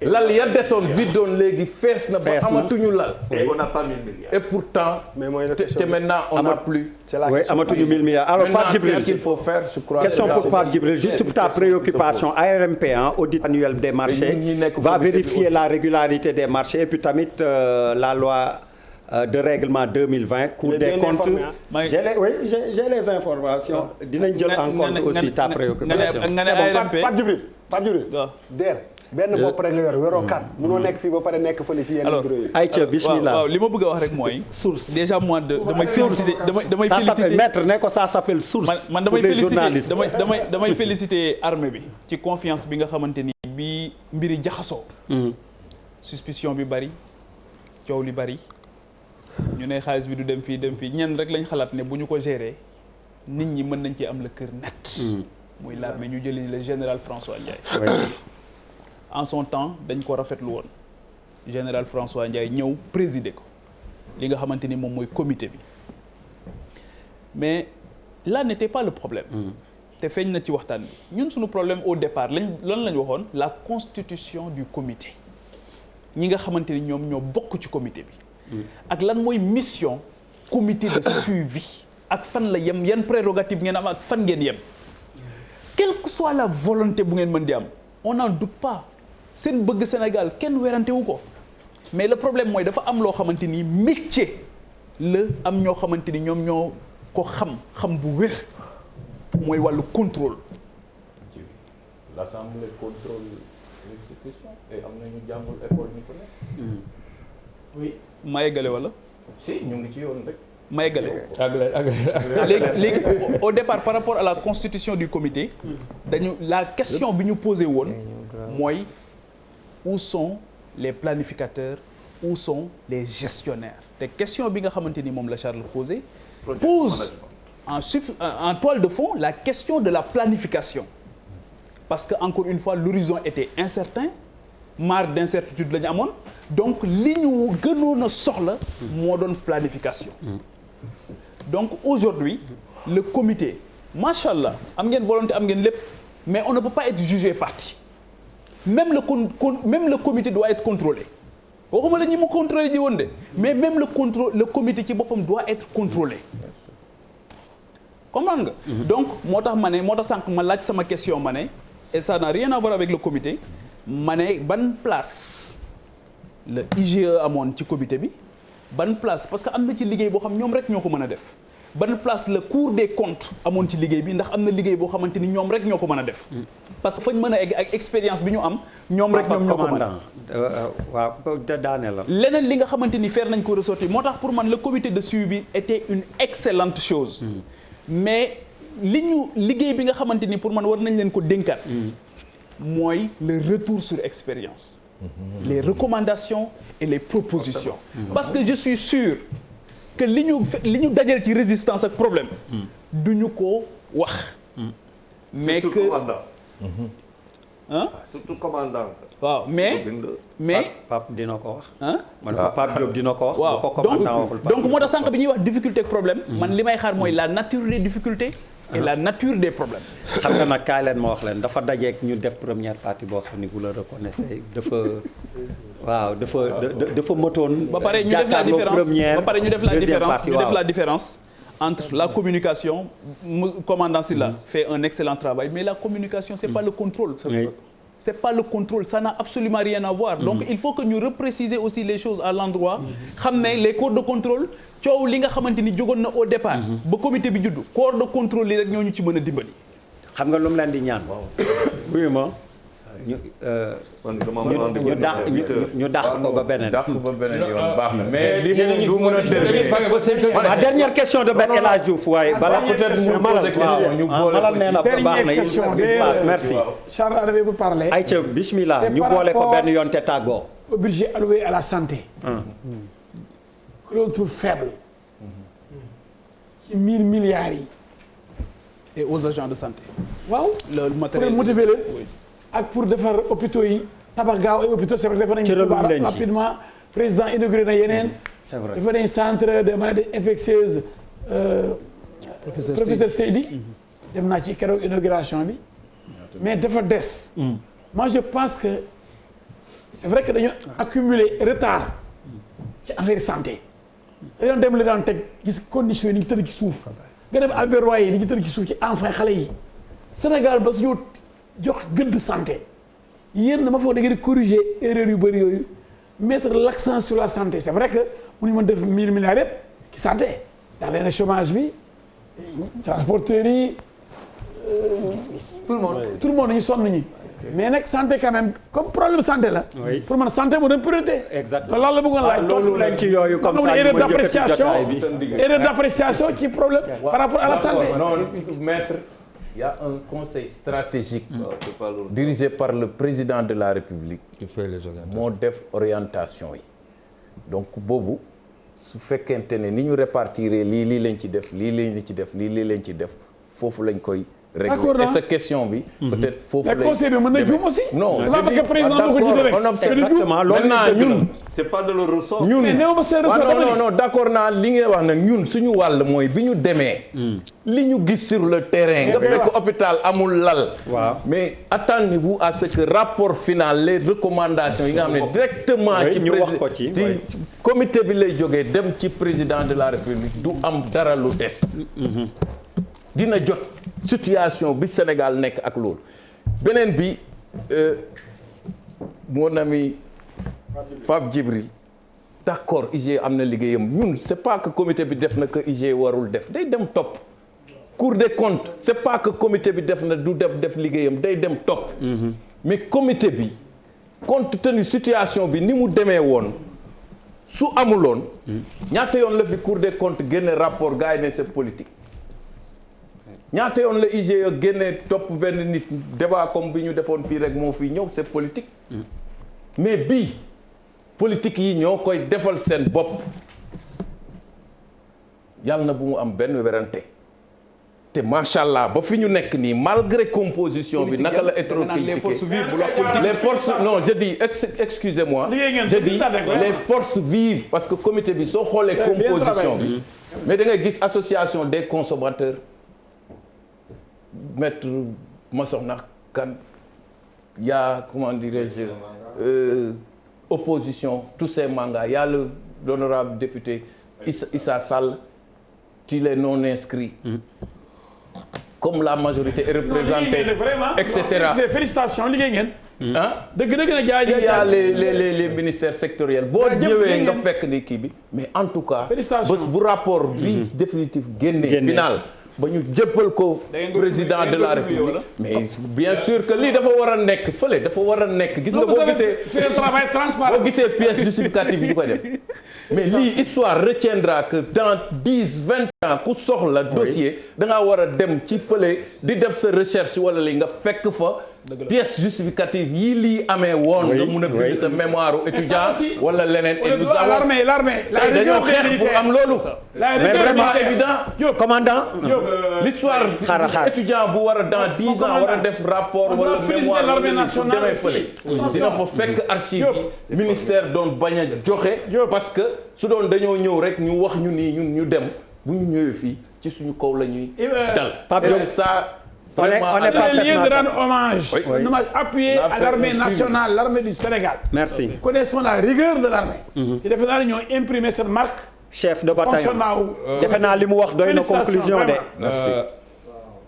C: lal ya desoon viddoon léegi fees na ba amatuñu lal.
I: et on n'a pas 1000 milliards.
C: et pourtant.
E: mais mooy la question
C: te maintenant on n'a plus.
E: c'est la question
A: amatuñu 1000 milliards. alors Pape Djibril,
C: qu'est-ce qu'il faut faire je crois.
A: question pour Pape Djibril, juste pour ta préoccupation. ARMP audit annuel des marchés va vérifier la régularité des marchés et puis tamit la loi de règlement 2020 Cour des comptes. J'ai les informations. dinañ jël en compte aussi ta préoccupation.
E: c'est bon Pape Djibril der benn bopp rek nga yor yoroo kat munoo nekk fii ba pare nekk fële ci yenn bureau yi.
A: ayca bismillah
G: waaw li ma bëgg a wax rek mooy.
A: source
G: déjà moi damay féliciter damay féliciter
A: maître ne ko ça s'appelle source.
G: man damay féliciter armée bi ci confiance bi nga xamante ni bi mbiri jaxasoo. suspicion bi bari coow li bari ñu ne xaalis bi du dem fii ñenn rek lañ xalaat ne bu ñu ko gérer nit ñi mën nañ ci am le cœur net. muy l'armée ñu jëli le général François Ndiaye. en son temps dañ ko rafetlu woon général François Ndiaye ñëw présider ko li nga xamante ni moom mooy comité bi mais là n'était pas le problème. te feeñ na ci waxtaan bi ñun suñu problème au départ lan lañ waxoon la constitution du comité ñi nga xamante ni ñoom ñoo bokk ci comité bi. ak lan mooy mission comité de suivi ak fan la yem yan prérogative ngeen am ak fan ngeen yem quelle que soit la volonté bu ngeen mën di am on n'en doute pas seen bëgg Sénégal kenn werante wu ko mais le problème mooy dafa am loo xamante ni métier la am ñoo xamante ni ñoom ñoo ko xam bu wér mooy wàllu contrôle.
C: l'Assemblée contrôle l'institution et am na ñu jàngul école ñu ko nekk.
G: oui ma yeggale wala.
C: si ñu ngi ci yoon rek.
G: ma yeggale léegi au départ par rapport à la constitution du comité la question bi ñu posé woon mooy où sont les planificateurs où sont les gestionnaires te question bi nga xamante ni moom la Charles posé pose en toile de fond la question de la planification parce que encore une fois l'horizon était incertain marre d'incertitude la ñu amoon donc li ñu gënoon a soxla moo doon planification donc aujourd'hui le comité machallah am ngeen volonté am ngeen lépp mais on ne peut pas être jugé parti même le comité doit être contrôlé waxuma la ñi mu contrôlé ji woon de mais même le comité ci boppam doit être contrôlé comprendre nga donc moo tax sànq ma laaj sama question ma ne et ça n'a rien à voir avec le comité ma ne ban place le IGE amoon ci comité bi ban place parce que am na ci liggéey boo xam ñoom rek ñoo ko mën a def ban place la Cour des comptes amoon ci liggéey bi ndax am na liggéey boo xamante ni ñoom rek ñoo ko mën a def parce que fañ mën a egg ak expérience bi ñu am ñoom rek ñoo ko mën a
A: waaw daane la
G: leneen li nga xamante ni faire nañ ko ressortir moo tax pour man le comité de suivi était une excellente chose mais liggéey bi nga xamante ni pour man war nañ leen ko dénkaat mooy le retour sur expérience les recommandations et les propositions parce que je suis sûr que li ñu dajal ci résistance ak problème duñu ko wax mais
I: surtout
G: que
I: commandant. Surtout commandant.
G: waaw mais
A: Pape dina ko wax. man
G: ko
A: Pape Diop dina ko wax.
G: waaw
A: ko commandant waxul
G: donc moo tax sànq bi ñuy wax difficulté ak problème. man li may xaar mooy la nature des difficultés. et la nature des problèmes.
A: xam nga nag kaay leen ma wax leen dafa dajeek ñu def première partie boo xam ni vous le reconnaissez dafa motoon.
G: ba pare ñu def la différence ñu def la différence entre la communication commandant Sylla fait un excellent travail mais la communication c'est pas le contrôle. C'est pas le contrôle, ça n'a absolument rien à voir. Donc il faut que ñu repréciser aussi les choses à l'endroit. xam ne les corps de contrôle coow li nga xamante ni jógoon na au départ. ba comité bi juddu corps de contrôle yi rek ñoo ñu ci mën a dimbali.
A: xam nga lu mu leen di ñaan. wuyu ma ñu dàq ko ba beneen.
C: dàq ba beneen yoon baax na mais li mu du mën a déglu.
A: la dernière question de Ben El Hadj Diouf waaye balaa peut-être ñu malal nee na baax na une place merci.
F: Charles avait vous parlé.
A: Aïcha bismillah ñu boole ko benn yoon te tàggoo.
F: au budget alloué à la santé. clôture faible. ci 1000 milliards yi.
G: et aux agents de santé.
F: waaw
G: le matériel
F: pour motiver leen. ak pour defar hôpitaux yi tabax gaaw ay hôpitaux c'est vrai defar nañu rapidement président inauguré na yeneen.
A: c'est vrai
F: defar nañu centre de maladies infectieuses. professeur Seydi. dem naa ci keroog inauguration bi. mais dafa des. moi je pense que c'est vrai que dañu accumuler retard ci affaire santé. dañoo dem la daan teg gis conditions yi ni ñu tëdd ci suuf. nga dem Albert Royer yi ni ñu tëdd ci suuf ci enfant xale yi. Sénégal ba suñu jox gëdd santé yéen dama foog da ngeen di corriger erreur yu bëri yooyu mettre l'accent sur la santé c'est vrai que mënuñu mën def 1000 milliards yëpp ci santé ndax leen chômage bi transporteurs yi tout le monde dañu sonn ñi mais nag santé quand même comme problème santé la pour man santé moo doon priorité
A: exactement
F: loolu la bëggoon laaj
A: loolu lañ ci yooyu comme ça
F: erreur d'appréciation ci problème par rapport à la santé
C: maître il y a un conseil stratégique dirigé par le président de la République moo def orientation yi donc boobu su fekkente ne ni ñu répartir lii lañ ci def lii lañ ci def lii lañ ci def foofu lañ koy régler et sa question bi peut-être foofu
F: lay conseil bi mën na juum aussi
C: non
F: c'est pas parce que président da ko jiite rek
A: exactement loolu
C: ñun
I: c'est pas de leur ressort
C: ñun non d'accord naa li ngay wax nag ñun suñu wàll mooy bi ñu demee li ñu gis sur le terrain nga fekk hôpital amul lal mais attendez-vous à ce que rapport final les recommandations yi nga xam ne directement ci comité bi lay jógee dem ci président de la République du am dara lu des dina jot situation bi Sénégal nekk ak loolu beneen bi mon ami Pape Djibril d'accord IG am na liggéeyam ñun c'est pas que comité bi def na que IG warul def day dem topp Cour des comptes c'est pas que comité bi def na du def liggéeyam day dem topp mais comité bi compte tenu situation bi ni mu demee woon su amuloon ñaata yoon la fi Cour des comptes génne rapport gars yi ne c'est politique ñaata yoon la IGE génne topp benn nit débat comme bi ñu defoon fii rek moo fii ñëw c'est politique mais bii politique yi ñoo koy defal seen bopp yàlla na bu mu am benn werante te macha allah ba fi ñu nekk nii malgré composition bi naka la être critiqué les forces non je dis excusez-moi je dis les forces vives parce que comité bi soo xoolee composition bi mais da ngay gis association des consommateurs maître Massokhna Kane y a comment dirais-je opposition tous ces mangas y a l'honorable député Issa Sall ci les non inscrits comme la majorité est représentée etc
F: félicitations liggéey ngeen
C: ah
F: dëgg na jaay
C: il y a les ministères sectoriels boo ñëwee nga fekk ni kii bi mais en tout cas bés bu rapport bi définitif génnee final ba ñu jëppal ko président de la République mais bien sûr que lii dafa war a nekk fële dafa war a nekk gis nga boo gisee pièce justificative yi ñu koy def mais lii histoire retiendra que dans 10-20 ans ku soxla dossier da ngaa war a dem ci fële di def sa recherche wala li nga fekk fa pièce justificative yi lii amee woon nga mun a bind sa mémoire étudiant wala leneen et nous avons
F: l'armée
C: dañoo xeex pour am loolu
A: mais vraiment
C: évident
A: commandant
C: l'histoire étudiant bu war a dans 10 ans war a def rapport wala mémoire wala su demee fële dina fa fekk archive yi ministère doon bañ a joxe parce que su doon dañoo ñëw rek ñu wax ñu nii ñun ñu dem bu ñu ñëwee fii ci suñu kaw la ñuy dal et ça
A: on est parfaitement
F: lieu de rendre hommage un hommage appuyé à l'armée nationale l'armée du Sénégal.
A: Merci.
F: Connaissons la rigueur de l'armée. te defe naa ne ñoo imprimé cette marque.
A: chef de bataillon defe naa li mu wax doy na conclusion de.
B: merci.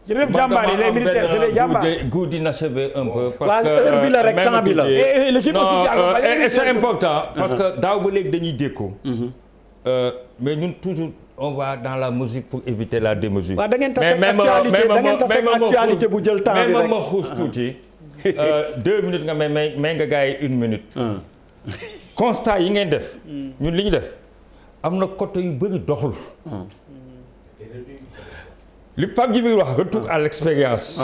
F: jërëjëf jàmbaar yi les militaires c'est des jàmbaar.
B: goût d'inachevé un peu.
A: parce que heure bi la rek temps bi la.
B: et c'est important parce que daaw ba léegi dañuy dékku. mais ñun toujours. on va dans la musique pour éviter la démesure.
A: waaw da ngeen tase actualité bu jël temps bi rek
B: ma xuus tuuti. 2 minutes nga may nga gars yi 1 minute. constat yi ngeen def. ñun li ñu def am na côté yu bëri doxul. li Pape Djibril wax retour à l'expérience.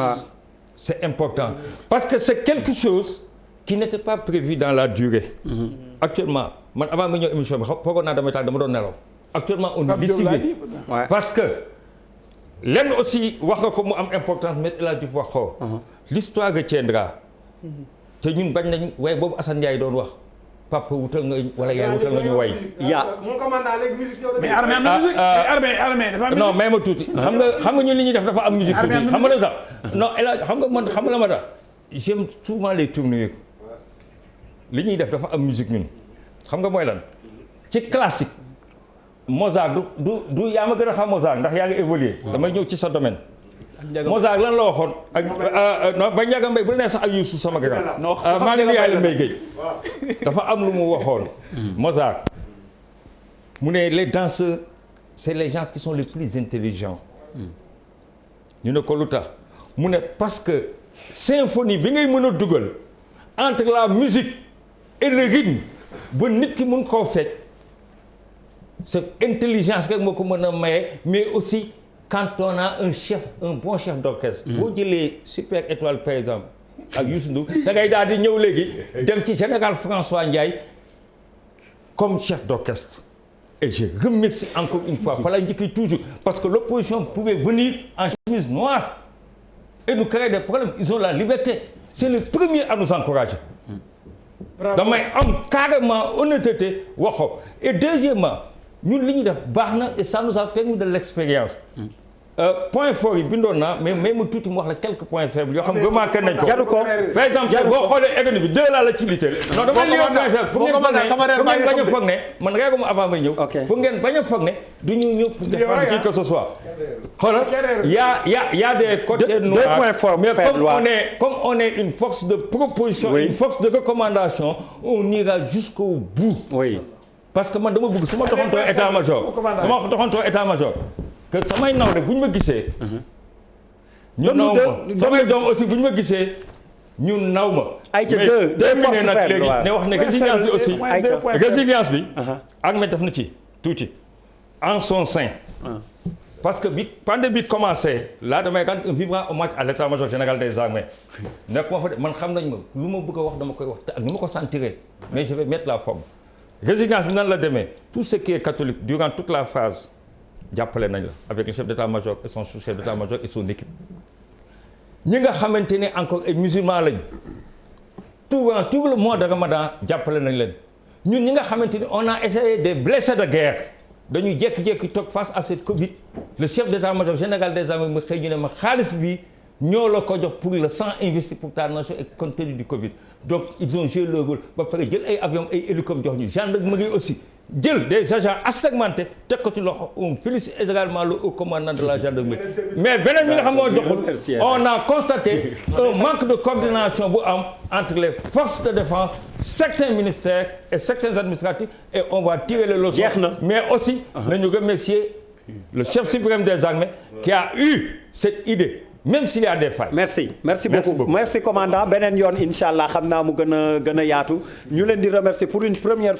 B: c'est important parce que c'est quelque chose qui n'était pas prévu dans la durée. actuellement man avant ma ñëw émission bi foogoon naa damay taal dama doon nelaw. actuellement on est décidé parce que lenn aussi wax nga ko mu am importance mais El Hadj Diouf wax ko l'histoire retiendra te ñun bañ nañ waaye boobu Assane Ndiaye doon wax papa wutal nga wala yaay wutal nga ñu way
F: mais armée am na musique armée dafa am
B: non mais ma tuuti xam nga ñun li ñuy def dafa am musique tuuti xam nga la tax non El Hadj xam nga man xam nga la ma tax j'aime souvent les tourner li ñuy def dafa am musique ñun xam nga mooy lan ci classique Mozart du yaa ma gën a xam Mozart ndax yaa ngi évolué damay ñëw ci sa domaine. Mozart lan la waxoon ak non ba Ndiaga Mbaye bu la nee sax ak Youssou sama grand. maa ngi nuyu Aliou Mbaye Guèye dafa am lu mu waxoon. Mozart mu ne les danseurs c'est les gens qui sont les plus intelligents. ñu ne ko lu tax mu ne parce que symphonie bi ngay mën a dugal entre la musique et le rythme ba nit ki mun koo fekk. c'est intelligence rek moo ko mën a maye mais aussi quand on a un bon chef d'orchestre. boo jëlee Super Étoile par exemple ak Youssou Ndour da ngay daal di ñëw léegi dem ci général François Ndiaye comme chef d'orchestre. et je remercie encore une fois fa la njëkk toujours parce que l'opposition pouvait venir en chemise noire et nous créer des problèmes ils ont la liberté c'est le premier à nous encourager. damay am carrément honnêteté waxo et deuxièmement ñun li ñu def baax na et ça nous a permis de l'expérience. point fort yi bindoon naa mais mu tuuti mu wax la quelques points faibles yoo xam nga remarqué nañ ko.
A: jaru ko
B: par exemple boo xoolee économie bi 2 laa la ci litteel. non dama lii point faible pour ngeen bañ a foog ne man réegu ma avant may ñëw. pour ngeen bañ a foog ne du ñu ñëw pour défendre qui que ce soit. xoolal y a des côtés noirs mais comme on est une force de proposition une force de recommandation on ira jusqu'au bout.
A: oui.
B: parce que man dama bëgg su ma doxantoo état-major que samay naw rek bu ñu ma gisee. ñu naw ma samay doom aussi bu ñu ma gisee ñu naw ma.
A: ay ca deux
B: terminé nag léegi ne wax ne résilience bi aussi. résilience bi. ak ma def na ci tuuti en son sein. parce que bi pandémie bi commencé là damay rendre un vibrant hommage à l'état-major général des armées nekk ma fa de man xam nañ ma lu ma bëgg a wax dama koy wax te ak ni ma ko sentiree mais je vais mettre la forme. résilience bi nan la demee tout ce qui est catholique durant toute la phase jàppale nañ la avec le chef d'état-major et son sous-chef d'état-major et son équipe ñi nga xamante ne encore ay musulmans lañ tout le mois de Ramadan jàppale nañ leen ñun ñi nga xamante ni on a essayé des blessés de guerre dañuy jékki-jékki toog face à cette Covid le chef d'état-major général des armées mu xëy ñu ne ma xaalis bi ñoo la ko jox pour le sang investi pour ta nation et compte tenu du Covid donc ils ont joué leur rôle ba pare jël ay avions ay hélicoptères jox ñu gendarmerie aussi jël des agents assermentés teg ko ci loxo on félicite également le haut commandant de la gendarmerie mais beneen bi nga xam moo doxul on a constaté un manque de coordination bu am entre les forces de défense certains ministères et certains administratifs et on va tirer les leçons mais aussi nañu remercier le chef suprême des armées qui a eu cette idée même s'il y a des failles.
A: merci beaucoup merci commandant beneen yoon incha allah xam naa mu gën a yaatu ñu leen di remercier pour une première